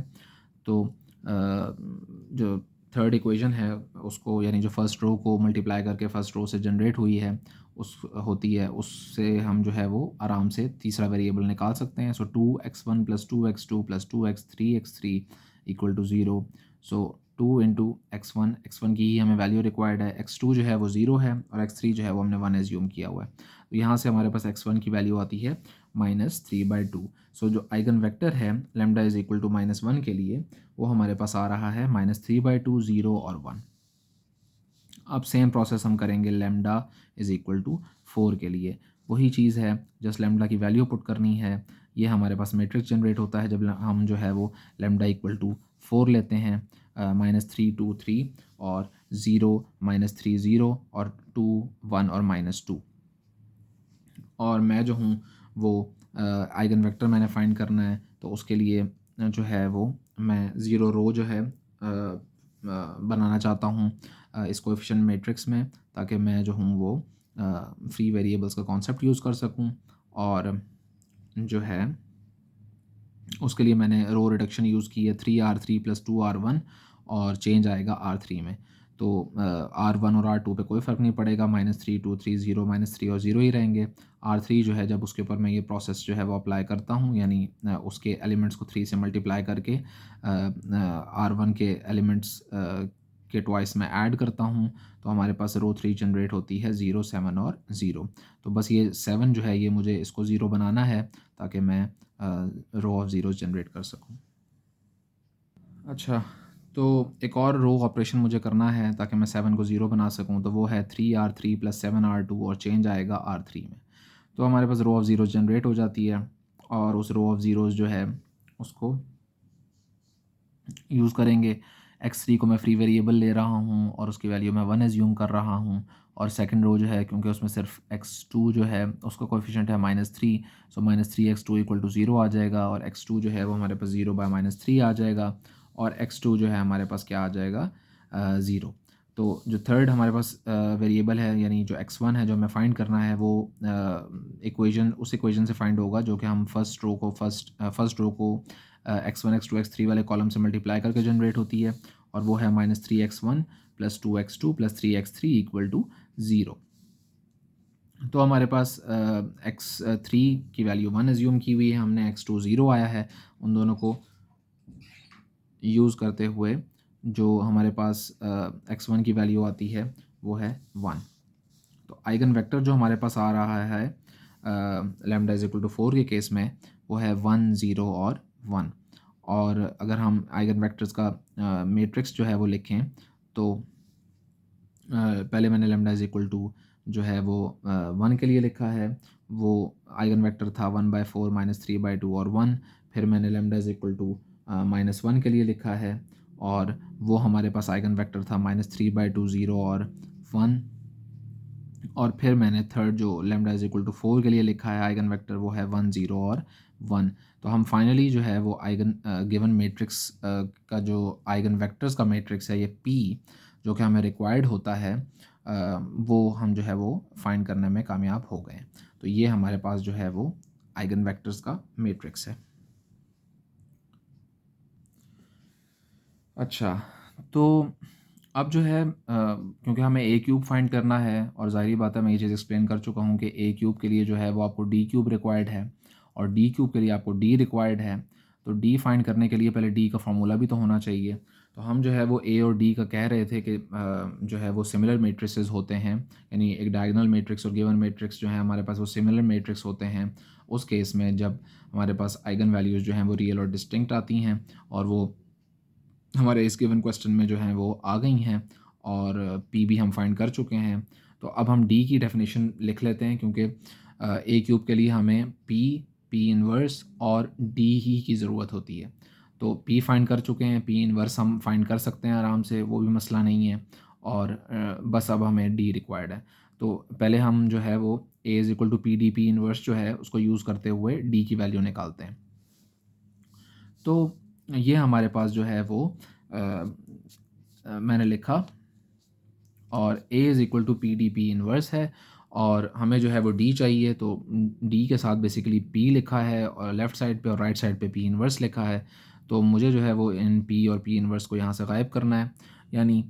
तो जो थर्ड इक्वेशन है उसको, यानी जो फर्स्ट रो को मल्टीप्लाई करके फर्स्ट रो से जनरेट हुई है उस होती है, उससे हम जो है वो आराम से तीसरा वेरिएबल निकाल सकते हैं। So 2x1 plus 2x2 plus 2x3 x3 equal to zero. So 2 into x1 की ही हमें वैल्यू रिक्वायर्ड है, x2 जो है वो 0 है, और x3 जो है वो हमने 1 एज्यूम किया हुआ है। तो यहाँ से हमारे पास x1 की वैल्यू आती है -3/2। सो जो आइगन वेक्टर है लैम्डा इज़ इक्वल टू -1 के लिए, वो हमारे पास आ रहा है -3/2, 0 और 1। अब सेम प्रोसेस हम करेंगे लैम्डा इज़ इक्वल टू 4 के लिए। वही चीज़ है, जस्ट लैम्डा की वैल्यू पुट करनी है। ये हमारे पास मैट्रिक्स जनरेट होता है जब हम जो है वो लैम्डा इक्वल टू 4 लेते हैं। -3 2 3 और 0 -3 0 और 2 1 और -2। और मैं जो हूँ वो आइगन वेक्टर मैंने फाइंड करना है, तो उसके लिए जो है वो मैं ज़ीरो रो जो है बनाना चाहता हूँ इस कोएफिशिएंट मैट्रिक्स में, ताकि मैं जो हूँ वो फ्री वेरिएबल्स का कॉन्सेप्ट यूज़ कर सकूँ। और जो है उसके लिए मैंने रो रिडक्शन यूज़ की है, 3R3 प्लस 2R1, और चेंज आएगा R3 में। तो R1 और R2 पे कोई फ़र्क नहीं पड़ेगा, -3 2 3 0 -3 और 0 ही रहेंगे। R3 जो है जब उसके ऊपर मैं ये प्रोसेस जो है वो अप्लाई करता हूँ, यानी उसके एलिमेंट्स को 3 से मल्टीप्लाई करके R1 के एलिमेंट्स के ट्वाइस मैं ऐड करता हूँ, तो हमारे पास रो 3 जनरेट होती है 0 7 और 0। तो बस ये 7 जो है ये मुझे इसको 0 बनाना है ताकि मैं रो ऑफ ज़ीरोज़ जनरेट कर सकूँ। अच्छा, तो एक और रो ऑपरेशन मुझे करना है ताकि मैं 7 को 0 बना सकूँ, तो वो है 3R3 प्लस 7R2, और चेंज आएगा R3 में। तो हमारे पास रो ऑफ ज़ीरोज़ जनरेट हो जाती है, और उस रो ऑफ ज़ीरोज़ जो है उसको यूज़ करेंगे। x3 को मैं फ्री वेरिएबल ले रहा हूँ और उसकी वैल्यू मैं 1 एज्यूम कर रहा हूँ, और सेकंड रो जो है क्योंकि उसमें सिर्फ x2 जो है उसका कोएफिशिएंट है -3, सो -3x2 इक्वल टू 0 आ जाएगा, और x2 जो है वो हमारे पास 0/-3 आ जाएगा, और x2 जो है हमारे पास क्या आ जाएगा 0। तो जो थर्ड हमारे पास वेरिएबल है, यानी जो x1 है जो हमें फाइंड करना है, वो उस इक्वेशन से फाइंड होगा जो कि हम फर्स्ट रो को x1 x2 x3 वाले कॉलम से मल्टीप्लाई करके जनरेट होती है, और वो है -3x1 plus 2x2 plus 3x3 equal to 0। तो हमारे पास x3 की वैल्यू 1 एज्यूम की हुई है हमने, x2 0 आया है। उन दोनों को यूज़ करते हुए जो हमारे पास x1 की वैल्यू आती है वो है 1। तो आइगन वेक्टर जो हमारे पास आ रहा है लैम्डा इज इक्वल टू 4 के केस में वो है 1 0 और 1। और अगर हम आइगन वेक्टर्स का मैट्रिक्स जो है वो लिखें तो पहले मैंने लैम्डा इज इक्वल टू जो है वो 1 के लिए लिखा है, वो आइगन वेक्टर था 1/4 -3/2 और 1। फिर मैंने लैम्डा इज इक्वल टू -1 के लिए लिखा है और वो हमारे पास आइगन वेक्टर था -3/2 0 और 1। और फिर मैंने थर्ड जो लैम्डा इज इक्वल टू 4 के लिए लिखा है आइगन वेक्टर वो है 1 0 और 1। तो हम फाइनली जो है वो आइगन गिवन मैट्रिक्स का जो आइगन वेक्टर्स का मैट्रिक्स है ये P जो कि हमें रिक्वायर्ड होता है वो हम जो है वो फाइंड करने में कामयाब हो गए। तो ये हमारे पास जो है वो आइगन वेक्टर्स का मैट्रिक्स है। अच्छा, तो अब जो है क्योंकि हमें ए क्यूब फाइंड करना है और ज़ाहिर बात है मैं ये चीज़ एक्सप्लेन कर चुका हूँ कि ए क्यूब के लिए जो है वो आपको डी क्यूब रिक्वायर्ड है और डी क्यूब के लिए आपको डी रिक्वायर्ड है। तो डी फाइंड करने के लिए पहले डी का फार्मूला भी तो होना चाहिए। तो हम जो है वो ए और डी का कह रहे थे कि जो है वो सिमिलर मैट्रिसेस होते हैं, यानी एक डायगोनल मैट्रिक्स और गिवन मैट्रिक्स जो है हमारे पास वो सिमिलर मैट्रिक्स होते हैं। उस केस में जब हमारे पास आइगन वैल्यूज़ जो हैं वो रियल और डिस्टिंक्ट आती हैं और वो हमारे इस गिवन क्वेश्चन में जो हैं वो आ गई हैं और पी भी हम फाइंड कर चुके हैं। तो अब हम डी की डेफिनेशन लिख लेते हैं क्योंकि ए क्यूब के लिए हमें पी इनवर्स और डी ही की ज़रूरत होती है। तो पी फाइंड कर चुके हैं, पी इनवर्स हम फाइंड कर सकते हैं आराम से, वो भी मसला नहीं है। और बस अब हमें डी रिक्वायर्ड है। तो पहले हम जो है वो A is equal to P D P inverse जो है उसको यूज़ करते हुए डी की वैल्यू निकालते हैं। तो ये हमारे पास जो है वो मैंने लिखा और a is equal to P D P inverse है और हमें जो है वो d चाहिए। तो d के साथ बेसिकली p लिखा है और लेफ़्ट साइड पे और राइट साइड पे p इनवर्स लिखा है। तो मुझे जो है वो इन p और p इनवर्स को यहाँ से गायब करना है, यानी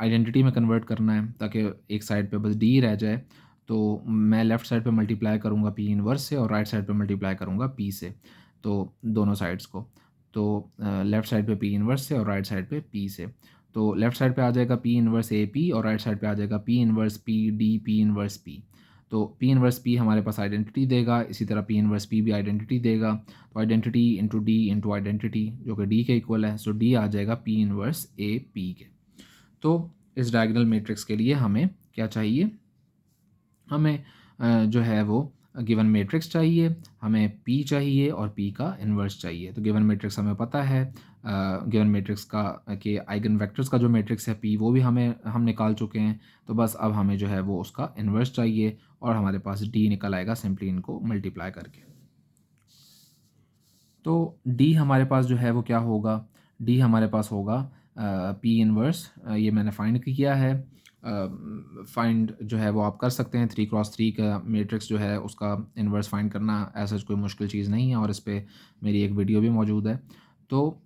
आइडेंटिटी में कन्वर्ट करना है ताकि एक साइड पे बस d रह जाए। तो मैं लेफ़्ट साइड पे मल्टीप्लाई करूँगा p इनवर्स से और राइट साइड पे मल्टीप्लाई करूँगा p से, तो दोनों साइड्स को। तो लेफ़्ट साइड पे p इनवर्स से और राइट साइड पे p से। तो लेफ़्ट साइड पे आ जाएगा P इनवर्स ए पी और राइट साइड पे आ जाएगा P inverse P D P inverse P. तो P इनवर्स P हमारे पास आइडेंटिटी देगा, इसी तरह P इनवर्स P भी आइडेंटिटी देगा। तो identity into D into identity जो कि D के इक्वल है, सो D आ जाएगा P इनवर्स ए पी के। तो इस डायगोनल मैट्रिक्स के लिए हमें क्या चाहिए, हमें जो है वो गिवन मैट्रिक्स चाहिए, हमें P चाहिए और P का इन्वर्स चाहिए। तो गिवन मैट्रिक्स हमें पता है, गिवन मैट्रिक्स का कि आइगन वेक्टर्स का जो मैट्रिक्स है P वो भी हम निकाल चुके हैं। तो बस अब हमें जो है वो उसका इन्वर्स चाहिए और हमारे पास D निकल आएगा सिंपली इनको मल्टीप्लाई करके। तो D हमारे पास जो है वो क्या होगा, D हमारे पास होगा P इनवर्स, ये मैंने फाइंड किया है। फाइंड जो है वो आप कर सकते हैं, 3x3 का मैट्रिक्स जो है उसका इन्वर्स फाइंड करना ऐसा कोई मुश्किल चीज़ नहीं है और इस पे मेरी एक वीडियो भी मौजूद है। तो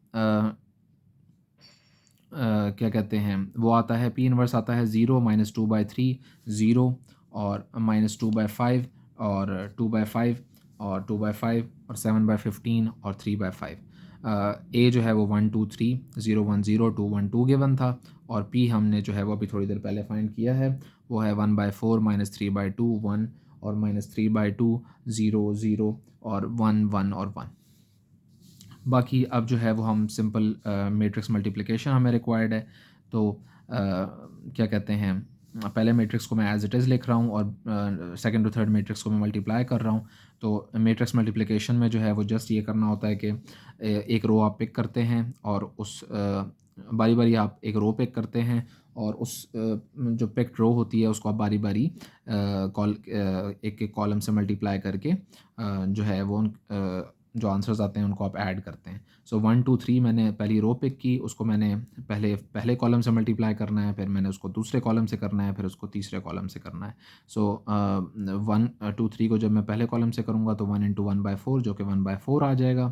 क्या कहते हैं वो आता है P इनवर्स आता है 0 -2/3 0 और -2/5 और 2/5 और 2/5 और 7/15 और 3/5। A जो है वो 1 2 3 0 1 0 2 1 2 गिवन था और P हमने जो है वो अभी थोड़ी देर पहले फाइंड किया है, वो है 1/4 -3/2 1 और -3/2 0 0 और 1 1 और 1। बाकी अब जो है वो हम सिंपल मैट्रिक्स मल्टीप्लिकेशन हमें रिक्वायर्ड है। तो क्या कहते हैं, पहले मैट्रिक्स को मैं एज इट इज़ लिख रहा हूँ और सेकंड और थर्ड मैट्रिक्स को मैं मल्टीप्लाई कर रहा हूँ। तो मैट्रिक्स मल्टीप्लिकेशन में जो है वो जस्ट ये करना होता है कि एक रो आप पिक करते हैं और उस बारी बारी आप एक रो पिक करते हैं और उस जो पिक्ड रो होती है उसको आप बारी बारी एक एक कॉलम से मल्टीप्लाई करके जो है वो जो आंसर्स आते हैं उनको आप ऐड करते हैं। सो 1 2 3 मैंने पहली रो पिक की, उसको मैंने पहले कॉलम से मल्टीप्लाई करना है, फिर मैंने उसको दूसरे कॉलम से करना है, फिर उसको तीसरे कॉलम से करना है। सो 1 2 3 को जब मैं पहले कॉलम से करूँगा तो 1 × 1/4 जो कि 1/4 आ जाएगा।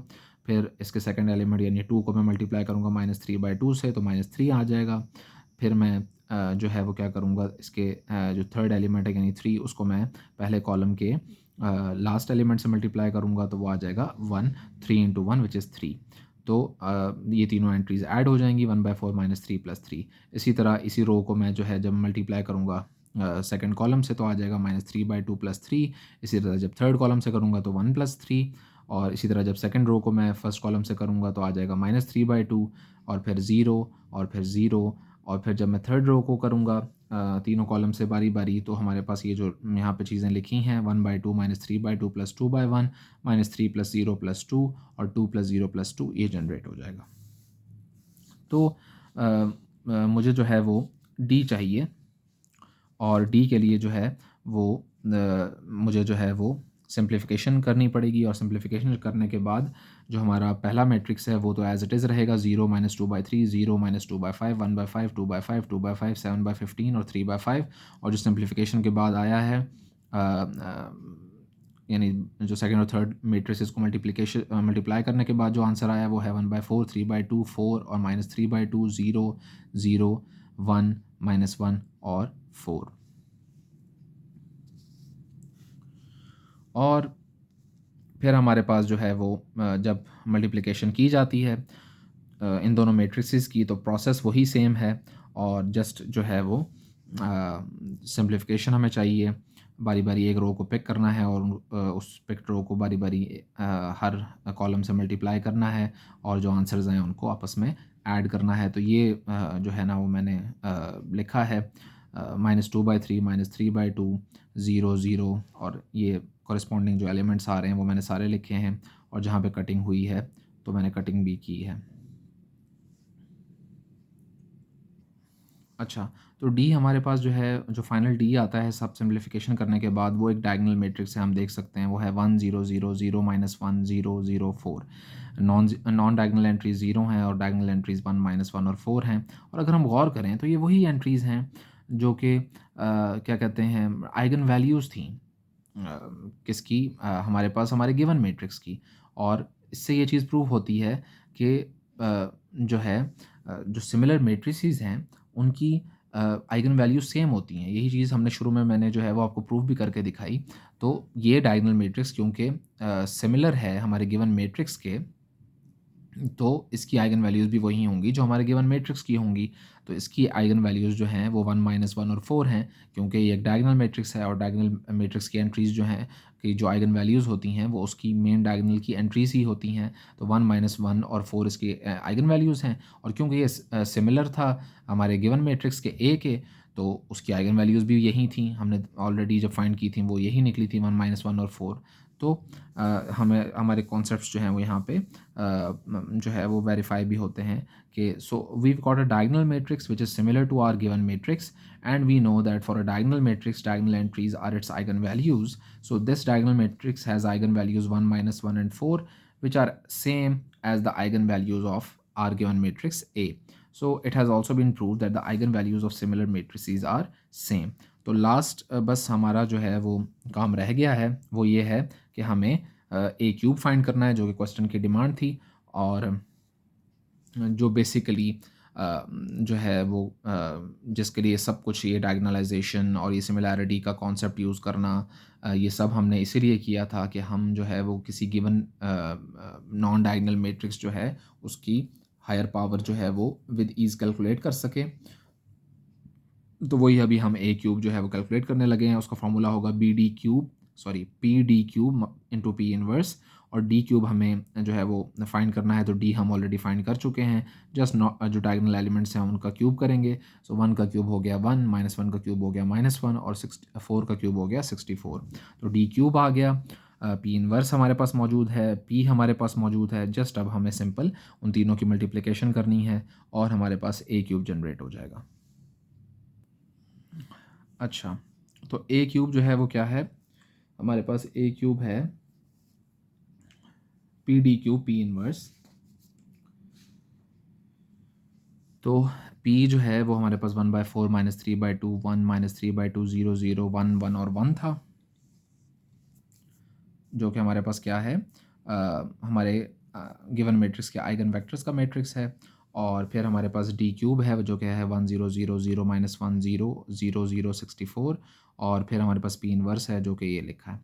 फिर इसके सेकंड एलिमेंट यानी 2 को मैं मल्टीप्लाई करूँगा -3/2 से तो -3 आ जाएगा। फिर मैं जो है वो क्या करूँगा, इसके जो थर्ड एलिमेंट है यानी 3, उसको मैं पहले कॉलम के लास्ट एलिमेंट से मल्टीप्लाई करूँगा, तो वो आ जाएगा 1, 3 इंटू 1 विच इज़ 3। तो ये तीनों एंट्रीज़ ऐड हो जाएंगी, 1/4 माइनस 3 प्लस 3। इसी तरह इसी रो को मैं जो है जब मल्टीप्लाई करूँगा सेकंड कॉलम से, तो आ जाएगा -3/2 प्लस 3। इसी तरह जब थर्ड कॉलम से करूँगा तो 1 प्लस 3, और इसी तरह जब सेकंड रो को मैं फर्स्ट कॉलम से करूँगा तो आ जाएगा -3/2, और फिर 0, और फिर 0, और फिर जब मैं थर्ड रो को करूँगा तीनों कॉलम से बारी बारी, तो हमारे पास ये जो यहाँ पे चीज़ें लिखी हैं 1/2 -3/2 प्लस 2/1 -3 प्लस 0 प्लस 2 और 2 प्लस 0 प्लस 2, ये जनरेट हो जाएगा। तो मुझे जो है वो डी चाहिए, और डी के लिए जो है वो मुझे जो है वो सिंप्लीफिकेशन करनी पड़ेगी, और सिंप्लीफिकेशन करने के बाद जो हमारा पहला मैट्रिक्स है वो तो एज इट इज़ रहेगा 0 - 2/3, 0 - 2/5, 1/5, 2/5, 2/5, 7/15 और 3/5। और जो सिंप्लीफिकेशन के बाद आया है यानी जो सेकंड और थर्ड मैट्रिसेस को मल्टीप्लाई करने के बाद जो आंसर आया वो है 1/4, 3/2, 4 और -3/2, 0, 0, 1, -1 और 4। और फिर हमारे पास जो है वो जब मल्टीप्लिकेशन की जाती है इन दोनों मैट्रिसेस की, तो प्रोसेस वही सेम है, और जस्ट जो है वो सिंप्लीफिकेशन हमें चाहिए। बारी बारी एक रो को पिक करना है, और उस पिक्ड रो को बारी बारी हर कॉलम से मल्टीप्लाई करना है, और जो आंसर्स हैं उनको आपस में ऐड करना है। तो ये जो है ना वो मैंने लिखा है -2/3, -3/2, 0, 0, और ये कॉरेस्पॉन्डिंग जो एलिमेंट्स आ रहे हैं वो मैंने सारे लिखे हैं, और जहाँ पे कटिंग हुई है तो मैंने कटिंग भी की है। अच्छा, तो डी हमारे पास जो है, जो फाइनल डी आता है सब सिम्प्लिफिकेशन करने के बाद, वो एक डायगोनल मैट्रिक्स है, हम देख सकते हैं वो है 1 0 0 0 -1 0 0 4। नॉन डायगोनल एंट्रीज़ 0 हैं, और डायगोनल एंट्रीज़ 1 -1 और 4 हैं। और अगर हम गौर करें तो ये वही एंट्रीज़ हैं जो कि क्या कहते हैं, आइगन वैल्यूज़ थी किसकी, हमारे पास हमारे गिवन मैट्रिक्स की। और इससे ये चीज़ प्रूव होती है कि जो है जो सिमिलर मैट्रिसेस हैं उनकी आइगन वैल्यूज सेम होती हैं। यही चीज़ हमने शुरू में मैंने जो है वो आपको प्रूव भी करके दिखाई। तो ये डायगोनल मैट्रिक्स क्योंकि सिमिलर है हमारे गिवन मैट्रिक्स के, तो इसकी आइगन वैल्यूज़ भी वही होंगी जो हमारे गिवन मैट्रिक्स की होंगी। तो इसकी आइगन वैल्यूज़ जो हैं वो 1 -1 और 4 हैं, क्योंकि ये एक डायगोनल मैट्रिक्स है, और डायगोनल मैट्रिक्स की एंट्रीज़ जो हैं कि जो आइगन वैल्यूज़ होती हैं वो उसकी मेन डायगोनल की एंट्रीज़ ही होती हैं। तो 1 -1 और 4 इसकी आइगन वैल्यूज़ हैं, और क्योंकि ये सिमिलर था हमारे गिवन मैट्रिक्स के ए के, तो उसकी आइगन वैल्यूज़ भी यही थी। हमने ऑलरेडी जब फाइंड की थी वो यही निकली थी, 1 -1 और 4। तो हमें हमारे कॉन्सेप्ट्स जो हैं वो यहाँ पे जो है वो वेरीफाई भी होते हैं कि so we've got a diagonal matrix which is similar to our given matrix, and we know that for a diagonal matrix diagonal entries are its eigen values. So this diagonal matrix has eigen values 1 -1 and 4 which are same as the eigenvalues of our given matrix A. So it has also been proved that the eigenvalues of similar matrices are same. तो last बस हमारा जो है वो काम रह गया है, वो ये है कि हमें ए क्यूब फाइंड करना है, जो कि क्वेश्चन की डिमांड थी, और जो बेसिकली जो है वो जिसके लिए सब कुछ ये डायगोनलाइजेशन और ये सिमिलैरिटी का कॉन्सेप्ट यूज़ करना, ये सब हमने इसीलिए किया था कि हम जो है वो किसी गिवन नॉन डायगोनल मैट्रिक्स जो है उसकी हायर पावर जो है वो विद ईज़ कैलकुलेट कर सके। तो वही अभी हम ए क्यूब जो है वो कैलकुलेट करने लगे हैं। उसका फार्मूला होगा P D cube into P inverse, और डी क्यूब हमें जो है वो फाइंड करना है। तो डी हम ऑलरेडी फाइंड कर चुके हैं, जस्ट जो डायगोनल एलिमेंट्स हैं उनका क्यूब करेंगे। सो 1 का क्यूब हो गया 1, -1 का क्यूब हो गया -1, और 4 का क्यूब हो गया 64। तो डी क्यूब आ गया। पी इनवर्स हमारे पास मौजूद है, पी हमारे पास मौजूद है, जस्ट अब हमें सिंपल उन तीनों की मल्टीप्लिकेशन करनी है, और हमारे पास ए क्यूब जनरेट हो जाएगा। अच्छा, तो ए क्यूब जो है वो क्या है, हमारे पास ए क्यूब है P D cube P inverse. तो पी जो है वो हमारे पास 1/4 -3/2 1 -3/2 0 0 1 1 और 1 था, जो कि हमारे पास क्या है, हमारे गिवन मैट्रिक्स के आइगन वेक्टर्स का मैट्रिक्स है। और फिर हमारे पास डी क्यूब है जो क्या है 1000 माइनस 100064 और फिर हमारे पास पी इनवर्स है जो कि ये लिखा है।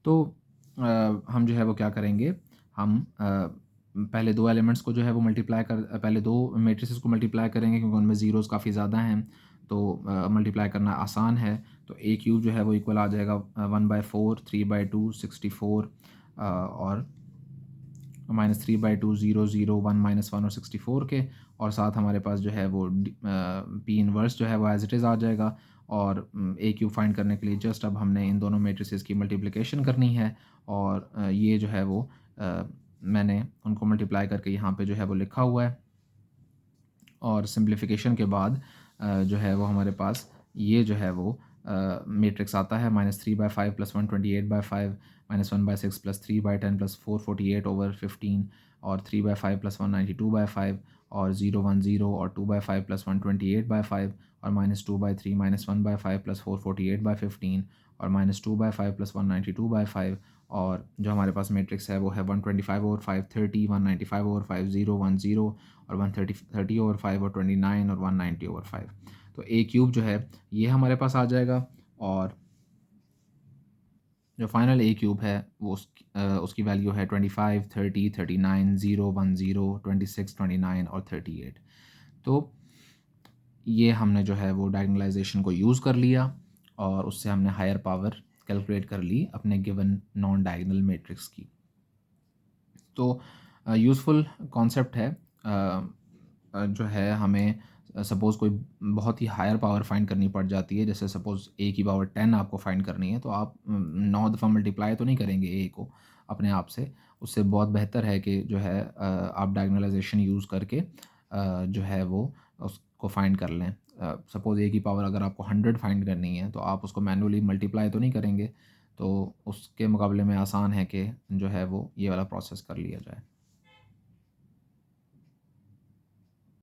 तो हम जो है वो क्या करेंगे, हम पहले दो एलिमेंट्स को जो है वो पहले दो मैट्रिसेस को मल्टीप्लाई करेंगे क्योंकि उनमें ज़ीरोज़ काफ़ी ज़्यादा हैं, तो मल्टीप्लाई करना आसान है। तो ए क्यूब जो है वो इक्वल आ जाएगा 1/4 3/2 64 और -3/2 0 0 1 -1 और 64 के, और साथ हमारे पास जो है वो पी इनवर्स जो है वो एज इट इज़ आ जाएगा। और ए क्यूब फाइंड करने के लिए जस्ट अब हमने इन दोनों मैट्रिसेस की मल्टीप्लिकेशन करनी है, और ये जो है वो मैंने उनको मल्टीप्लाई करके यहाँ पे जो है वो लिखा हुआ है। और सिंप्लीफिकेशन के बाद जो है वो हमारे पास ये जो है वो मैट्रिक्स आता है -3/5 + 128/5 -1/6 + 3/10 + 448/15 और 3/5 + 192/5 और 010 और 2/5 + 128/5 और -2/3 -1/5 + 448/15 और -2/5 + 192/5। और जो हमारे पास मैट्रिक्स है वो है 125/5 30 195/5 010 और 130/5 और 29 और 190/5। तो ए क्यूब जो है ये हमारे पास आ जाएगा, और जो फाइनल ए क्यूब है वो उसकी वैल्यू है 25 30 39 0 10 26 29 और 38। तो ये हमने जो है वो डायगोनलाइजेशन को यूज़ कर लिया और उससे हमने हायर पावर कैलकुलेट कर ली अपने गिवन नॉन डायगोनल मैट्रिक्स की। तो यूज़फुल कॉन्सेप्ट है। जो है हमें सपोज़ कोई बहुत ही हायर पावर फाइंड करनी पड़ जाती है, जैसे सपोज़ ए की पावर 10 आपको फाइंड करनी है, तो आप 9 दफ़ा मल्टीप्लाई तो नहीं करेंगे ए को अपने आप से। उससे बहुत बेहतर है कि जो है आप डायगोनलाइजेशन यूज़ करके जो है वो उसको फाइंड कर लें। सपोज़ ए की पावर अगर आपको 100 फाइंड करनी है, तो आप उसको मैनुअली मल्टीप्लाई तो नहीं करेंगे, तो उसके मुकाबले में आसान है कि जो है वो ये वाला प्रोसेस कर लिया जाए।